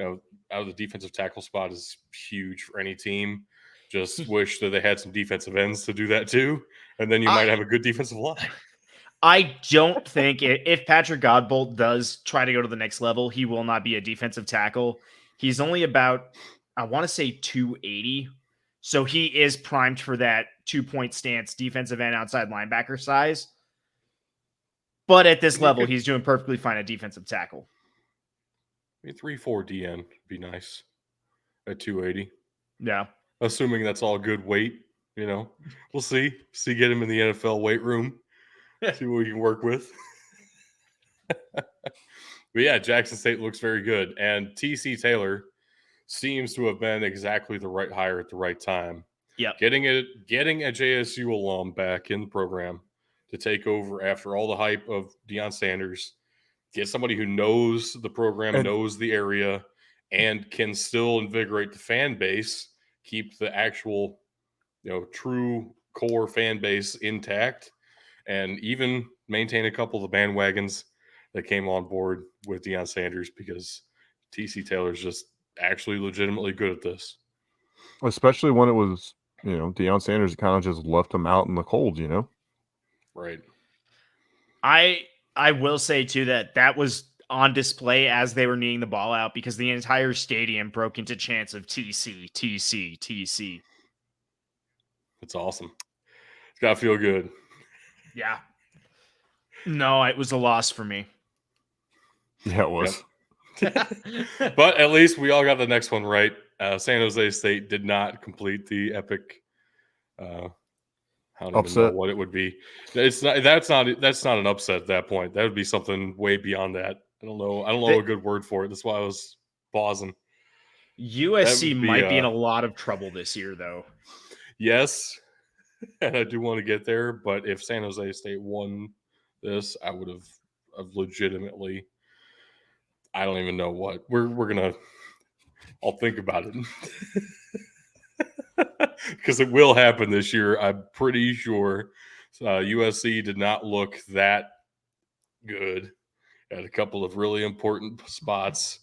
out of the defensive tackle spot is huge for any team. Just wish that they had some defensive ends to do that too, and then you might have a good defensive line. I don't think if Patrick Godbolt does try to go to the next level, he will not be a defensive tackle. He's only about, I want to say 280. So he is primed for that 2-point stance, defensive end, outside linebacker size. But at this level, he's doing perfectly fine at defensive tackle. 3-4 DN would be nice at 280. Yeah. Assuming that's all good weight, we'll see. Get him in the NFL weight room. See what we can work with. But yeah, Jackson State looks very good. And TC Taylor seems to have been exactly the right hire at the right time. Yeah. Getting a JSU alum back in the program to take over after all the hype of Deion Sanders. Get somebody who knows the program, knows the area, and can still invigorate the fan base, keep the actual, true core fan base intact, and even maintain a couple of the bandwagons that came on board with Deion Sanders, because TC Taylor's just actually legitimately good at this. Especially when it was, Deion Sanders kind of just left him out in the cold, Right. I will say too that was on display as they were kneeing the ball out, because the entire stadium broke into chants of TC, TC, TC. It's awesome. It's got to feel good. Yeah. No, it was a loss for me. Yeah, it was. Yep. But at least we all got the next one right. San Jose State did not complete the epic. I don't even know what it would be. It's not. That's not an upset at that point. That would be something way beyond that. I don't know a good word for it. That's why I was pausing. USC might be in a lot of trouble this year, though. Yes, and I do want to get there. But if San Jose State won this, I would have legitimately. I don't even know what we're gonna. I'll think about it because it will happen this year. I'm pretty sure. USC did not look that good at a couple of really important spots.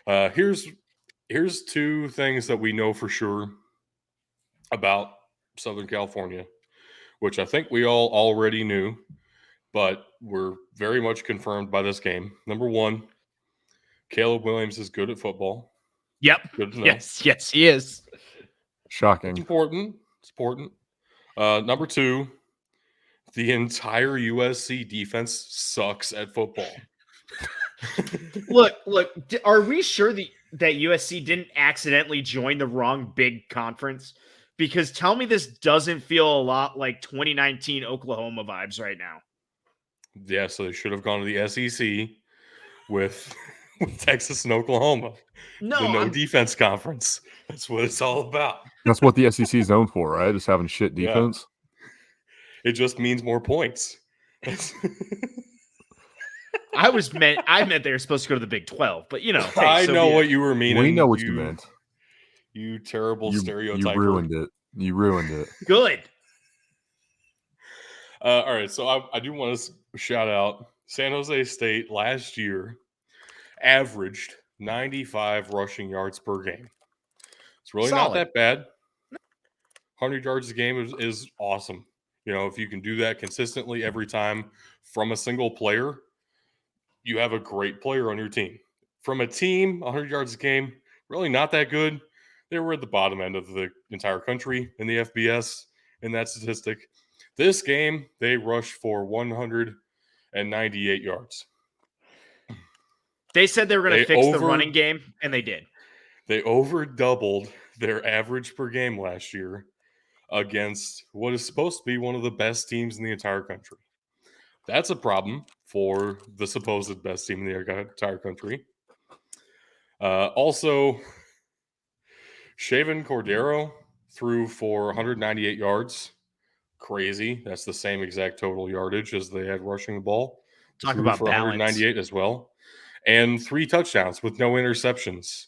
Here's 2 things that we know for sure about Southern California, which I think we all already knew, but were very much confirmed by this game. Number 1, Caleb Williams is good at football. Yep. Good to know. Yes, he is. Shocking. It's important. Number 2, the entire USC defense sucks at football. Look, are we sure that USC didn't accidentally join the wrong big conference? Because tell me this doesn't feel a lot like 2019 Oklahoma vibes right now. Yeah, so they should have gone to the SEC with, with Texas and Oklahoma. The No, no defense conference. That's what it's all about. That's what the SEC is known for, right? Just having shit Yeah. defense. It just means more points. I meant they were supposed to go to the Big 12, but hey, I so know be it. what you were meaning. We know what you meant. You terrible You stereotyper. ruined it. You ruined it. Good. All right, so I do want to shout out San Jose State last year averaged 95 rushing yards per game. It's really not Solid. that bad. 100 yards a game is awesome. If you can do that consistently every time from a single player, you have a great player on your team. From a team, 100 yards a game, really not that good. They were at the bottom end of the entire country in the FBS in that statistic. This game, they rushed for 198 yards. They said they were going to fix the running game, and they did. They over doubled their average per game last year against what is supposed to be one of the best teams in the entire country. That's a problem for the supposed best team in the entire country. Also, Shaven Cordero threw for 198 yards. Crazy. That's the same exact total yardage as they had rushing the ball. Talk Threw about for balance. 198 as well. And 3 touchdowns with no interceptions.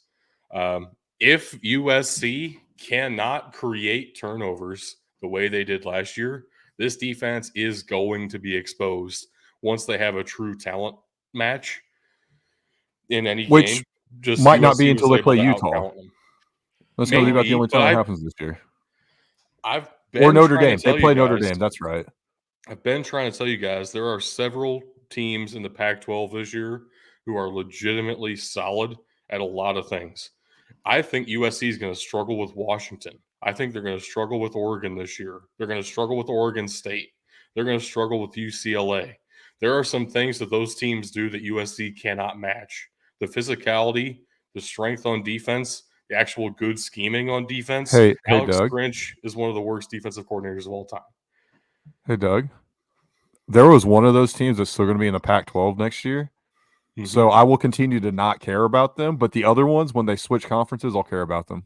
If USC cannot create turnovers the way they did last year, this defense is going to be exposed once they have a true talent match in any game. Just might not USC be until was they play able to Utah. out-talent them. That's going to be about the only time it happens this year. Or Notre Dame. They play Notre Dame. That's right. I've been trying to tell you guys there are several teams in the Pac-12 this year who are legitimately solid at a lot of things. I think USC is going to struggle with Washington. I think they're going to struggle with Oregon this year. They're going to struggle with Oregon State. They're going to struggle with UCLA. There are some things that those teams do that USC cannot match. The physicality, the strength on defense, the actual good scheming on defense. Hey, Alex Doug. Grinch is one of the worst defensive coordinators of all time. Hey, Doug. There was one of those teams that's still going to be in the Pac-12 next year. Mm-hmm. So I will continue to not care about them. But the other ones, when they switch conferences, I'll care about them.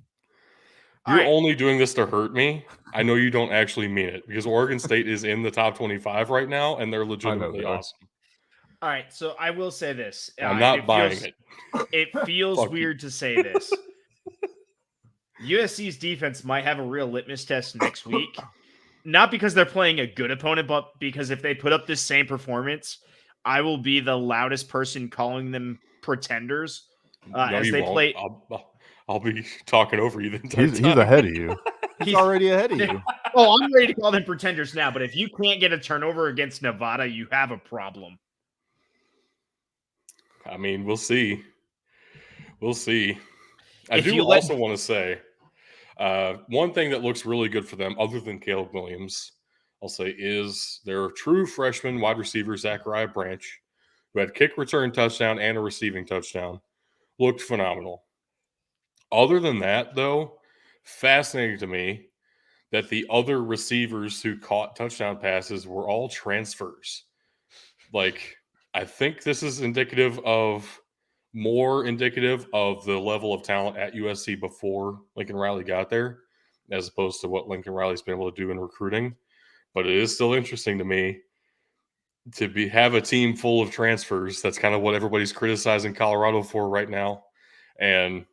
You're only doing this to hurt me. I know you don't actually mean it because Oregon State is in the top 25 right now, and they're legitimately awesome. All right, so I will say this. I'm not buying it. It feels weird to say this. USC's defense might have a real litmus test next week. Not because they're playing a good opponent, but because if they put up this same performance, I will be the loudest person calling them pretenders. As they play. I'll be talking over you the entire time. He's ahead of you. He's already ahead of you. Oh, I'm ready to call them pretenders now, but if you can't get a turnover against Nevada, you have a problem. I mean, we'll see. We'll see. I do also want to say one thing that looks really good for them, other than Caleb Williams, I'll say, is their true freshman wide receiver, Zachariah Branch, who had kick return touchdown and a receiving touchdown, looked phenomenal. Other than that, though, fascinating to me that the other receivers who caught touchdown passes were all transfers. I think this is more indicative of the level of talent at USC before Lincoln Riley got there, as opposed to what Lincoln Riley's been able to do in recruiting. But it is still interesting to me to have a team full of transfers. That's kind of what everybody's criticizing Colorado for right now. And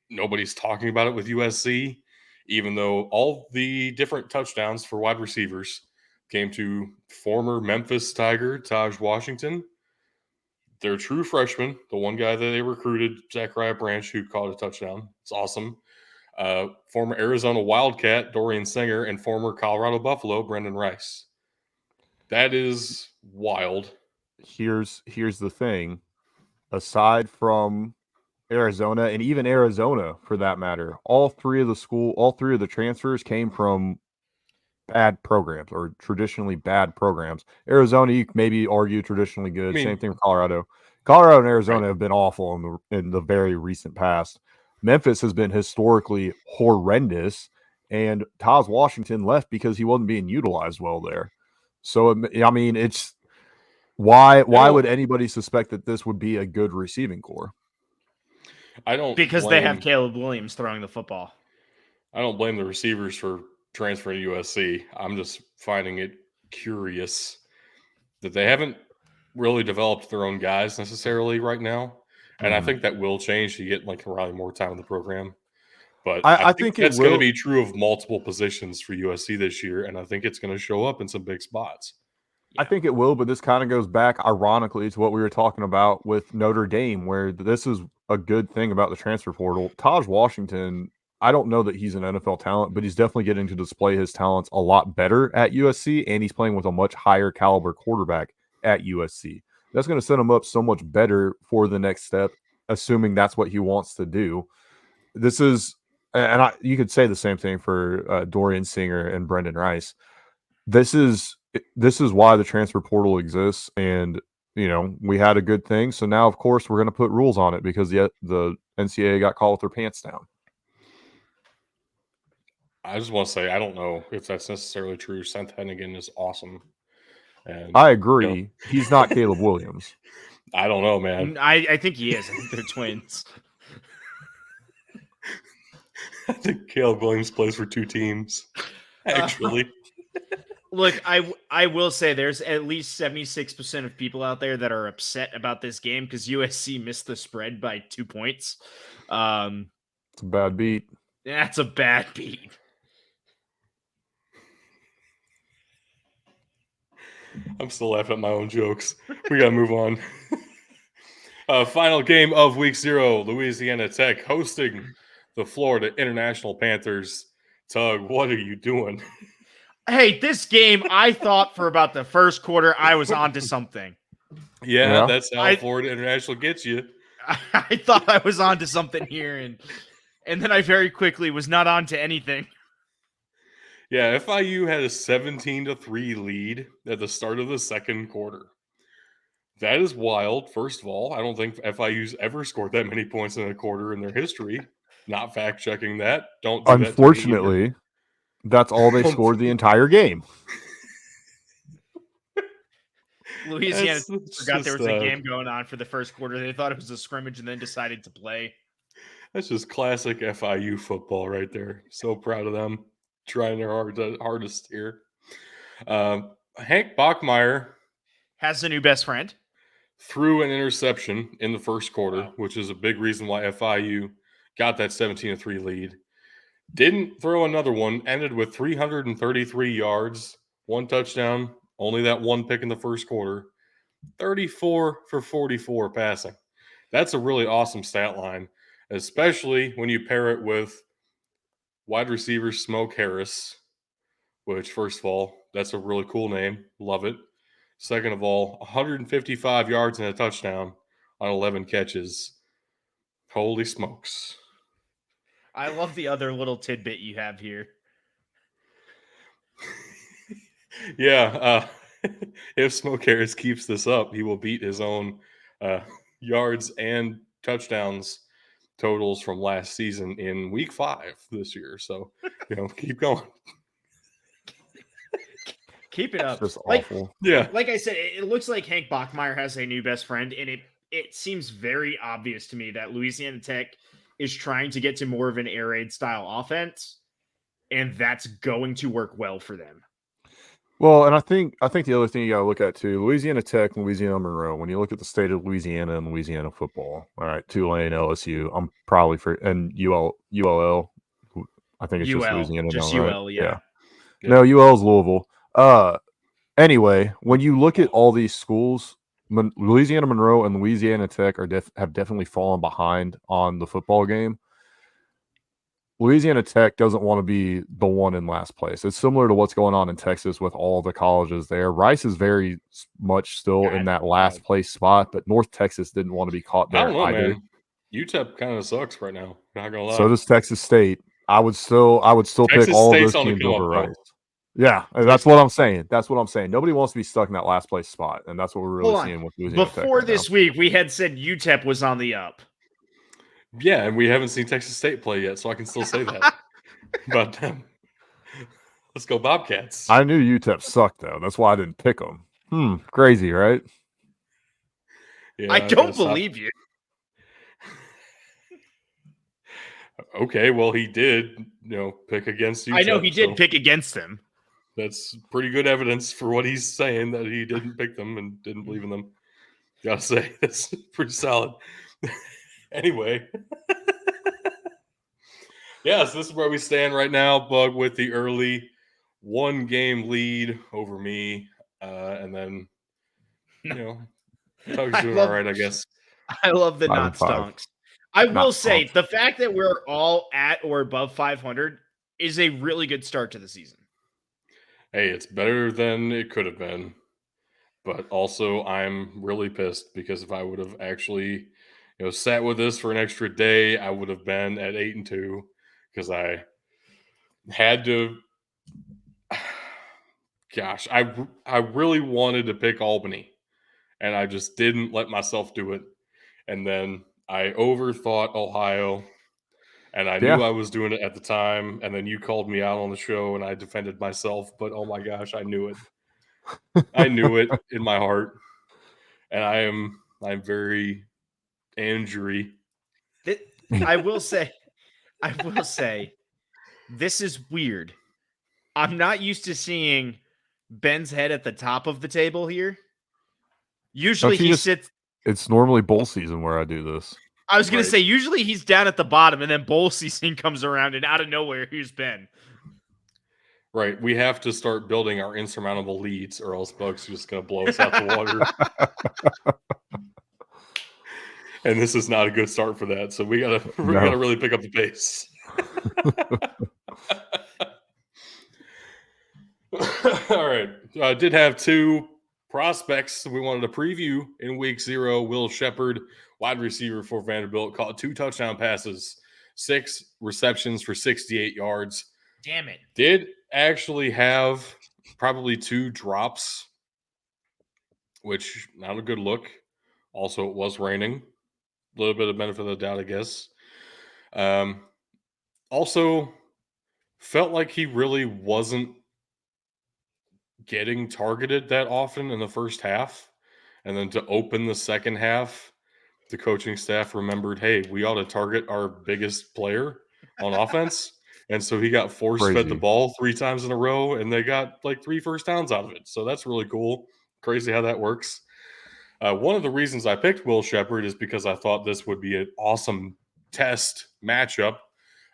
nobody's talking about it with USC, even though all the different touchdowns for wide receivers came to former Memphis Tiger Taj Washington, their true freshman, the one guy that they recruited, Zachariah Branch, who caught a touchdown. It's awesome. Former Arizona Wildcat, Dorian Singer, and former Colorado Buffalo, Brendan Rice. That is wild. Here's the thing. Aside from Arizona, and even Arizona for that matter, all three of the transfers came from bad programs, or traditionally bad programs. Arizona, you maybe argue traditionally good. Same thing with Colorado. Colorado and Arizona have been awful in the very recent past. Memphis has been historically horrendous, and Taj Washington left because he wasn't being utilized well there. So, I mean, it's Why No. would anybody suspect that this would be a good receiving core? I don't Because they have blame Caleb Williams throwing the football. I don't blame the receivers for transferring to USC. I'm just finding it curious that they haven't really developed their own guys necessarily right now. And I Mhm. think that will change to get like Riley more time in the program. But I I think think it that's going to will. be true of multiple positions for USC this year. And I think it's going to show up in some big spots. I think it will, but this kind of goes back, ironically, to what we were talking about with Notre Dame, where this is a good thing about the transfer portal. Taj Washington, I don't know that he's an NFL talent, but he's definitely getting to display his talents a lot better at USC, and he's playing with a much higher caliber quarterback at USC. That's going to set him up so much better for the next step, assuming that's what he wants to do. This is, and you could say the same thing for Dorian Singer and Brendan Rice. This is why the transfer portal exists, and we had a good thing. So now, of course, we're going to put rules on it because the NCAA got caught with their pants down. I just want to say I don't know if that's necessarily true. Seth Hennigan is awesome, and I agree. He's not Caleb Williams. I don't know, man. I think he is. I think they're twins. I think Caleb Williams plays for two teams. Actually, look, I will say there's at least 76% of people out there that are upset about this game because USC missed the spread by 2 points. It's a bad beat. That's a bad beat. I'm still laughing at my own jokes. We got to move on. Final game of week 0, Louisiana Tech hosting the Florida International Panthers. Tug, what are you doing? Hey, this game, I thought for about the first quarter, I was onto something. Yeah, that's how Florida International gets you. I thought I was onto something here, and then I very quickly was not onto anything. Yeah, FIU had a 17-3 lead at the start of the second quarter. That is wild. First of all, I don't think FIU's ever scored that many points in a quarter in their history. Not fact checking that. Don't do Unfortunately, that that's all they scored the entire game. Louisiana forgot there was a game going on for the first quarter. They thought it was a scrimmage and then decided to play. That's just classic FIU football right there. So proud of them. Trying their hardest here. Hank Bachmeier has a new best friend. Threw an interception in the first quarter, which is a big reason why FIU got that 17-3 lead. Didn't throw another one, ended with 333 yards, 1 touchdown, only that 1 pick in the first quarter, 34 for 44 passing. That's a really awesome stat line, especially when you pair it with wide receiver Smoke Harris, which, first of all, that's a really cool name. Love it. Second of all, 155 yards and a touchdown on 11 catches. Holy smokes. I love the other little tidbit you have here. Yeah. If Smoke Harris keeps this up, he will beat his own yards and touchdowns totals from last season in week 5 this year. So, keep going. Keep it up. It's just awful. Yeah. Like I said, it looks like Hank Bachmeier has a new best friend, and it seems very obvious to me that Louisiana Tech is trying to get to more of an air raid style offense, and that's going to work well for them. Well, and I think the other thing you got to look at too, Louisiana Tech, Louisiana Monroe. When you look at the state of Louisiana and Louisiana football, all right, Tulane, LSU. I'm probably and ULL. I think it's just Louisiana. Just now, UL, right? yeah. No, UL is Louisville. Anyway, when you look at all these schools, Louisiana Monroe and Louisiana Tech have definitely fallen behind on the football game. Louisiana Tech doesn't want to be the one in last place. It's similar to what's going on in Texas with all the colleges there. Rice is very much still in that last place spot, but North Texas didn't want to be caught there I don't know, either. man. UTEP kind of sucks right now. Not gonna lie. So does Texas State. I would still pick all of those teams over Rice. Yeah, that's what I'm saying. That's what I'm saying. Nobody wants to be stuck in that last place spot, and that's what we're really seeing with Louisiana Tech. Before this week, we had said UTEP was on the up. Yeah, and we haven't seen Texas State play yet, so I can still say that about them. Let's go Bobcats. I knew UTEP sucked, though. That's why I didn't pick them. Crazy, right? Yeah, I gotta don't stop. believe you. Okay, well, he did, pick against UTEP. I know he did so pick against them. that's pretty good evidence for what he's saying, that he didn't pick them and didn't believe in them. Gotta say, that's pretty solid. Anyway. Yes, this is where we stand right now, Bug, with the early 1-game lead over me. And then, Tug's doing all right, I guess. I love the 5 not and 5. stonks. I Not will say stonks. the fact that we're all at or above 500 is a really good start to the season. Hey, it's better than it could have been. But also, I'm really pissed because if I would have actually, sat with this for an extra day, I would have been at 8-2 because I had to. Gosh, I really wanted to pick Albany, and I just didn't let myself do it. And then I overthought Ohio, and I knew Yeah. I was doing it at the time. And then you called me out on the show, and I defended myself. But oh my gosh, I knew it. I knew it in my heart, and I'm very angry. I will say, this is weird. I'm not used to seeing Ben's head at the top of the table here. Usually Don't you he just- sits. It's normally bowl season where I do this. I was going to Right. say, usually he's down at the bottom, and then bowl season comes around, and out of nowhere, here's Ben. Right. We have to start building our insurmountable leads, or else Bug's just going to blow us out the water. And this is not a good start for that. So we gotta really pick up the pace. All right. I did have 2 prospects we wanted to preview in week 0. Will Shepard, wide receiver for Vanderbilt, caught 2 touchdown passes, 6 receptions for 68 yards. Damn it. Did actually have probably 2 drops, which not a good look. Also, it was raining. A little bit of benefit of the doubt, I guess. Also, felt like he really wasn't getting targeted that often in the first half. And then to open the second half, the coaching staff remembered, hey, we ought to target our biggest player on offense. And so he got force-fed the ball 3 times in a row, and they got like 3 first downs out of it. So that's really cool. Crazy how that works. One of the reasons I picked Will Shepard is because I thought this would be an awesome test matchup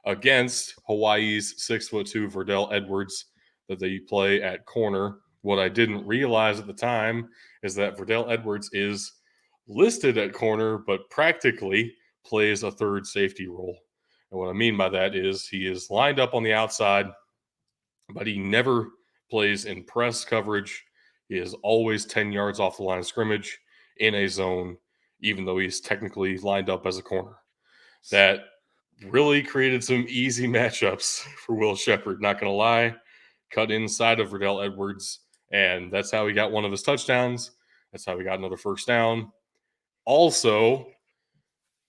against Hawaii's 6'2" Verdell Edwards that they play at corner. What I didn't realize at the time is that Verdell Edwards is listed at corner, but practically plays a third safety role. And what I mean by that is he is lined up on the outside, but he never plays in press coverage. He is always 10 yards off the line of scrimmage in a zone, even though he's technically lined up as a corner. That really created some easy matchups for Will Shepard, not going to lie. Cut inside of Verdell Edwards, and that's how he got one of his touchdowns. That's how he got another first down. Also,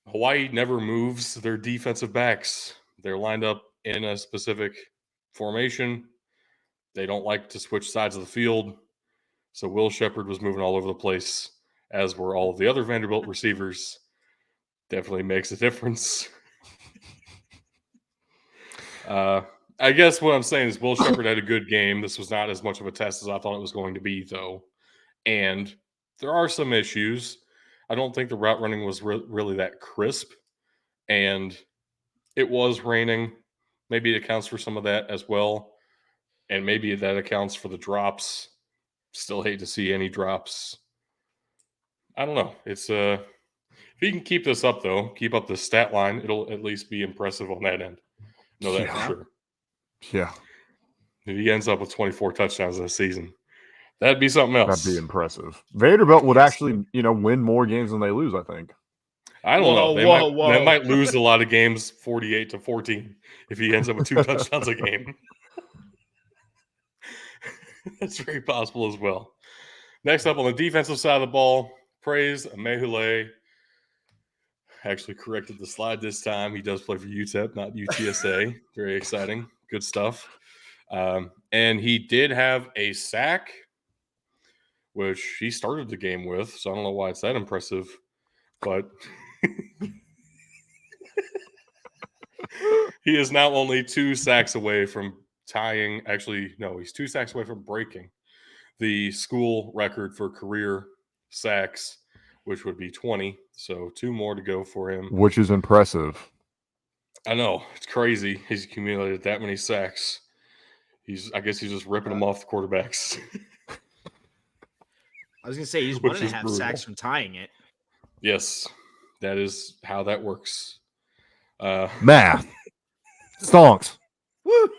Hawaii never moves their defensive backs. They're lined up in a specific formation. They don't like to switch sides of the field. So Will Shepard was moving all over the place, as were all of the other Vanderbilt receivers. Definitely makes a difference. I guess what I'm saying is Will Shepard had a good game. This was not as much of a test as I thought it was going to be, though. And there are some issues. I don't think the route running was really that crisp. And it was raining. Maybe it accounts for some of that as well. And maybe that accounts for the drops. Still hate to see any drops. I don't know. It's if he can keep this up, though, keep up the stat line, it'll at least be impressive on that end. Know that for sure. Yeah. If he ends up with 24 touchdowns this season, that'd be something else. That'd be impressive. Vanderbilt would actually, win more games than they lose, I think. I don't know. They Whoa. might lose a lot of games 48-14 if he ends up with 2 touchdowns a game. That's very possible as well. Next up on the defensive side of the ball, praise Mehule. Actually corrected the slide this time. He does play for UTEP, not UTSA. Very exciting. Good stuff. And he did have a sack, which he started the game with. So I don't know why it's that impressive, but he is now only 2 sacks away from tying. Actually, no, he's 2 sacks away from breaking the school record for career sacks, which would be 20. So 2 more to go for him. Which is impressive. I know, it's crazy. He's accumulated that many sacks. I guess he's just ripping them off the quarterbacks. I was gonna say he's Which 1.5 is brutal. sacks from tying it. Yes, that is how that works. Math. Stonks. Woo!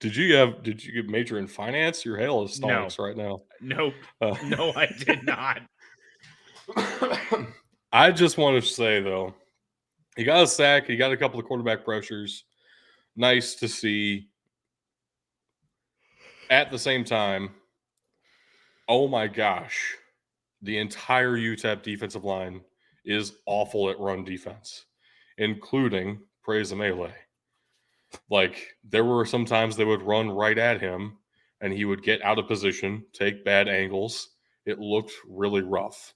Did you get major in finance? Your hail is stonks right now. Nope. No, I did not. I just want to say though, he got a sack. He got a couple of quarterback pressures. Nice to see. At the same time, oh my gosh, the entire UTEP defensive line is awful at run defense, including Praise Melee. Like, there were some times they would run right at him, and he would get out of position, take bad angles. It looked really rough.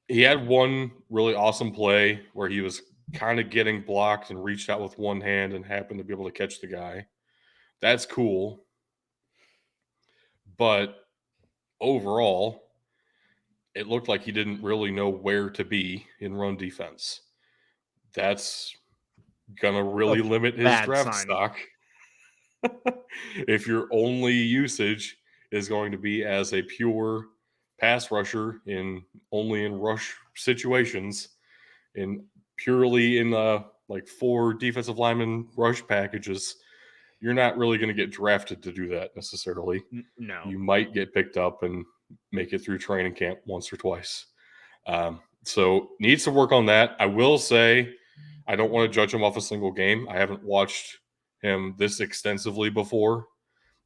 He had one really awesome play where he was kind of getting blocked and reached out with one hand and happened to be able to catch the guy. That's cool. But overall, it looked like he didn't really know where to be in run defense. That's going to really limit his draft stock. If your only usage is going to be as a pure pass rusher only in rush situations, purely in like 4 defensive lineman rush packages, you're not really going to get drafted to do that necessarily. No. You might get picked up and make it through training camp once or twice. So needs to work on that. I will say, I don't want to judge him off a single game. I haven't watched him this extensively before,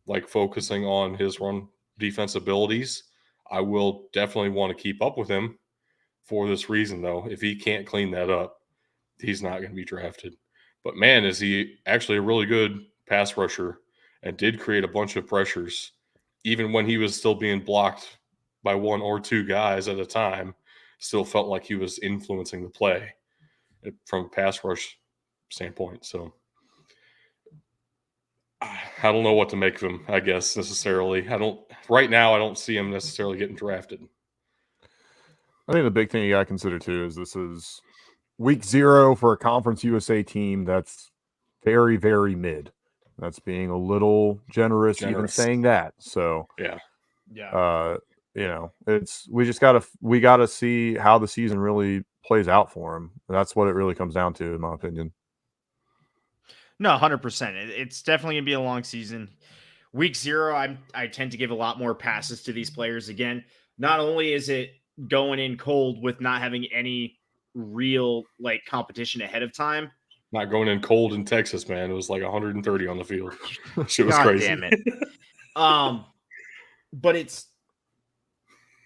like focusing on his run defense abilities. I will definitely want to keep up with him for this reason, though. If he can't clean that up, he's not going to be drafted. But man, is he actually a really good pass rusher and did create a bunch of pressures, even when he was still being blocked by 1 or 2 guys at a time. Still felt like he was influencing the play from a pass rush standpoint. So I don't know what to make of him, I guess, necessarily. Right now, I don't see him necessarily getting drafted. I think the big thing you got to consider too is this is week 0 for a Conference USA team that's very, very mid. That's being a little generous. Even saying that. So yeah. We gotta see how the season really plays out for him. That's what it really comes down to, in my opinion. No, 100%. It's definitely gonna be a long season. Week 0, I tend to give a lot more passes to these players again. Not only is it going in cold with not having any real competition ahead of time. Not going in cold in Texas, man. It was like 130 on the field. Shit was God crazy. Damn it. But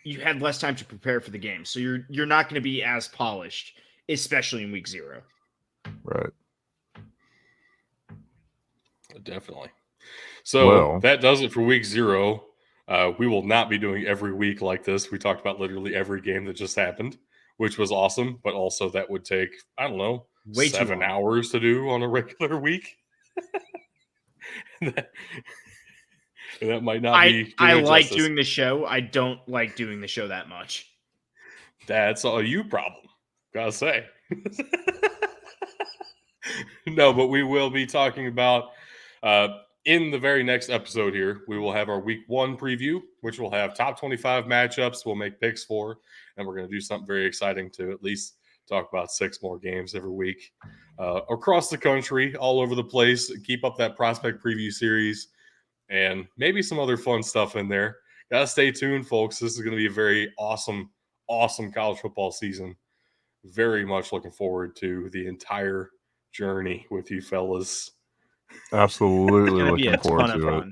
you had less time to prepare for the game, so you're not going to be as polished, especially in week 0. Right. Definitely. So that does it for week 0. We will not be doing every week like this. We talked about literally every game that just happened, which was awesome, but also that would take, I don't know, way 7 hours to do on a regular week. that might not be. I like doing the show. I don't like doing the show that much. That's a you problem, gotta say. No, but we will be talking about in the very next episode here, we will have our week 1 preview, which will have top 25 matchups we'll make picks for, and we're going to do something very exciting to at least talk about 6 more games every week across the country, all over the place. Keep up that prospect preview series and maybe some other fun stuff in there. Gotta stay tuned, folks. This is going to be a very awesome college football season. Very much looking forward to the entire journey with you fellas. Absolutely looking forward to it.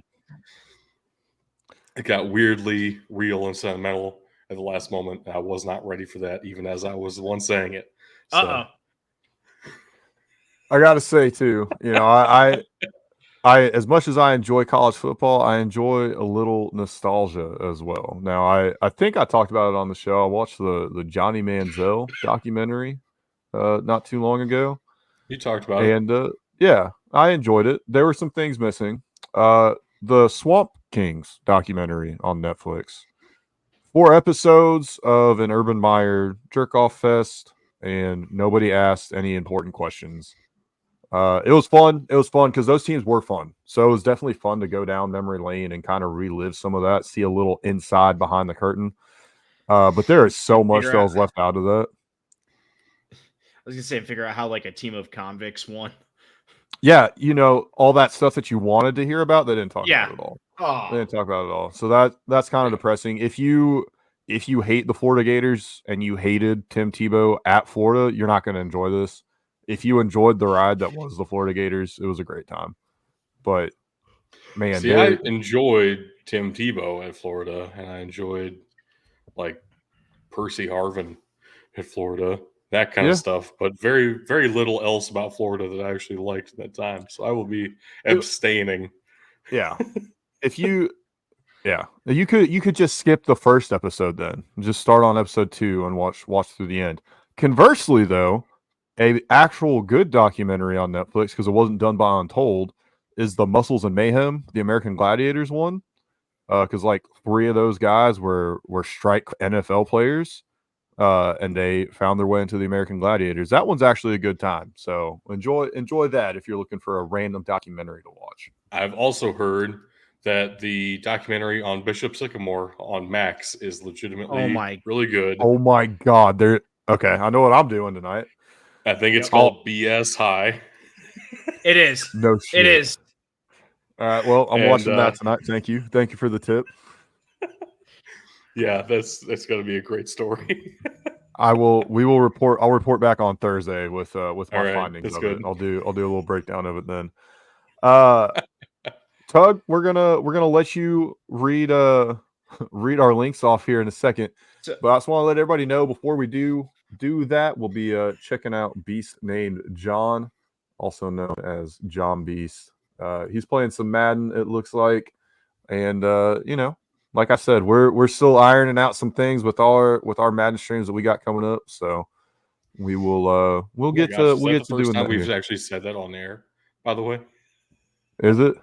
It got weirdly real and sentimental at the last moment. I was not ready for that, even as I was the one saying it. So. I gotta say too, as much as I enjoy college football, I enjoy a little nostalgia as well. Now, I think I talked about it on the show. I watched the Johnny Manziel documentary not too long ago, You talked about it. and yeah, I enjoyed it. There were some things missing. The Swamp Kings documentary on Netflix. 4 episodes of an Urban Meyer jerk off fest, and nobody asked any important questions. It was fun. It was fun because those teams were fun. So it was definitely fun to go down memory lane and kind of relive some of that, see a little inside behind the curtain. But there is so much Figure that out. was left out of that. I was gonna say, figure out how like a team of convicts won. Yeah, all that stuff that you wanted to hear about, they didn't talk Yeah. about it all. They Oh, didn't talk about it all. So that's kind of depressing. If you hate the Florida Gators and you hated Tim Tebow at Florida, you're not going to enjoy this. If you enjoyed the ride that was the Florida Gators, it was a great time. But man, See, I enjoyed Tim Tebow at Florida, and I enjoyed like Percy Harvin at Florida, that kind of yeah, stuff. But very, very little else about Florida that I actually liked at that time. So I will be it- abstaining. yeah. If you Yeah, you could just skip the first episode then. Just start on episode 2 and watch through the end. Conversely, though, a actual good documentary on Netflix because it wasn't done by Untold is the Muscles and Mayhem, the American Gladiators one. Because like 3 of those guys were strike NFL players, and they found their way into the American Gladiators. That one's actually a good time. So enjoy that if you're looking for a random documentary to watch. I've also heard that the documentary on Bishop Sycamore on Max is oh legitimately my. really good. Oh my God, there. Okay, I know what I'm doing tonight. I think it's Yep. called BS High. It is. No It shit. is. All right. Well, I'm And watching that tonight. Thank you. Thank you for the tip. yeah, that's going to be a great story. We will report. I'll report back on Thursday with All my right, findings that's of good. it. I'll do a little breakdown of it then. Uh, Tug, we're gonna let you read read our links off here in a second. So, But I just want to let everybody know before we do that, we'll be checking out Beast named John, also known as John Beast. He's playing some Madden, it looks like, and like I said, we're still ironing out some things with our Madden streams that we got coming up. So we will Oh my gosh, is we'll that get the to first doing time that we've here. actually said that on air? By the way, Is it?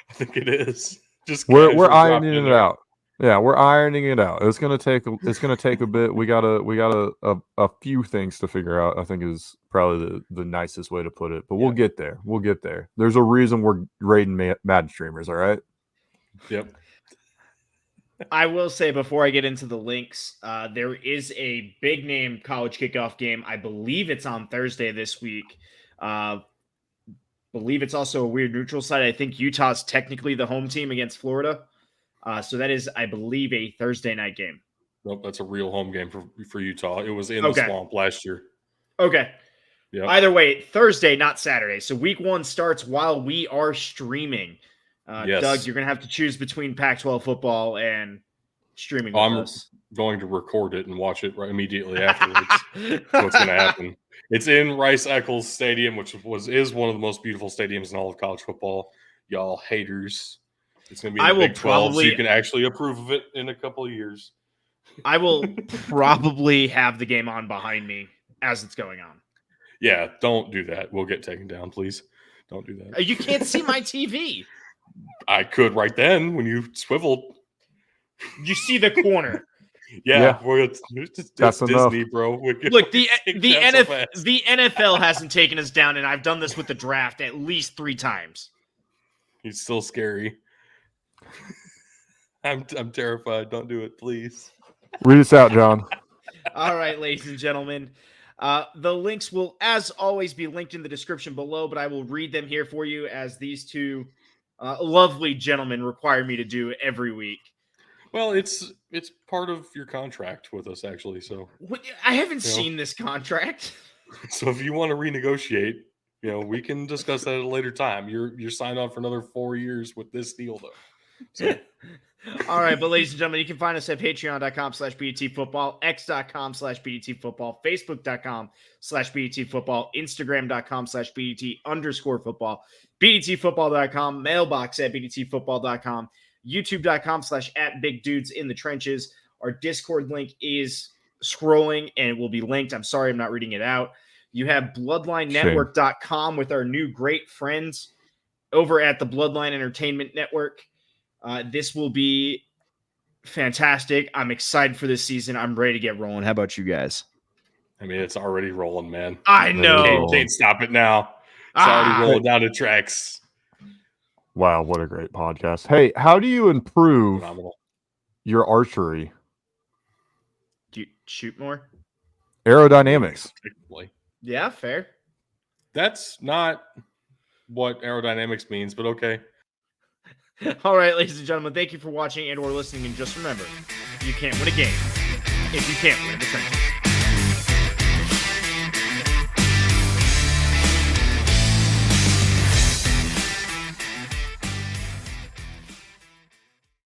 I think it is. Just We're casually dropping ironing in it there. out. Yeah, we're ironing it out. It's gonna take a bit. We got a few things to figure out. I think is probably the nicest way to put it. But we'll Yeah. get there. We'll get there. There's a reason we're raiding Madden streamers. All right. Yep. I will say before I get into the links, there is a big name college kickoff game. I believe it's on Thursday this week. Believe it's also a weird neutral site. I think Utah's technically the home team against Florida. So that is, I believe, a Thursday night game. Nope, that's a real home game for Utah. It was in the Okay. swamp last year. Okay. Yep. Either way, Thursday, not Saturday. So week 1 starts while we are streaming. Yes. Doug, you're going to have to choose between Pac-12 football and streaming with I'm us. going to record it and watch it right immediately afterwards. What's going to happen? It's in Rice-Eccles Stadium, which is one of the most beautiful stadiums in all of college football. Y'all haters. It's going to be in I the will Big 12, so you probably- can actually approve of it in a couple of years. I will probably have the game on behind me as it's going on. Yeah, don't do that. We'll get taken down, please. Don't do that. You can't see my TV. I could right then when you swiveled. You see the corner. Yeah. It's That's Disney, enough. bro. Look, the That's so fast. the NFL hasn't taken us down, and I've done this with the draft at least 3 times. He's still scary. I'm terrified. Don't do it, please. Read us out, John. All right, ladies and gentlemen. The links will, as always, be linked in the description below, but I will read them here for you as these two lovely gentlemen require me to do every week. Well, it's part of your contract with us, actually. So I haven't seen this contract. So if you want to renegotiate, we can discuss that at a later time. You're signed on for another 4 years with this deal, though. So All right, but ladies and gentlemen, you can find us at patreon.com/BDTfootball, x.com/BDTfootball, facebook.com/BDTfootball, instagram.com/BDT_football, BDTfootball.com, mailbox at BDTfootball.com, youtube.com/@BigDudesInTheTrenches. Our Discord link is scrolling and it will be linked. I'm sorry I'm not reading it out. You have BloodlineNetwork.com with our new great friends over at the Bloodline Entertainment Network. This will be fantastic. I'm excited for this season. I'm ready to get rolling. How about you guys? I mean, it's already rolling, man. I know. Can't stop it now. It's already rolling down the tracks. Wow, what a great podcast. Hey, how do you improve Phenomenal. your archery? Do you shoot more? Aerodynamics. Technically. Yeah, fair. That's not what aerodynamics means, but okay. All right, ladies and gentlemen, thank you for watching and or listening. And just remember, you can't win a game if you can't win the trenches.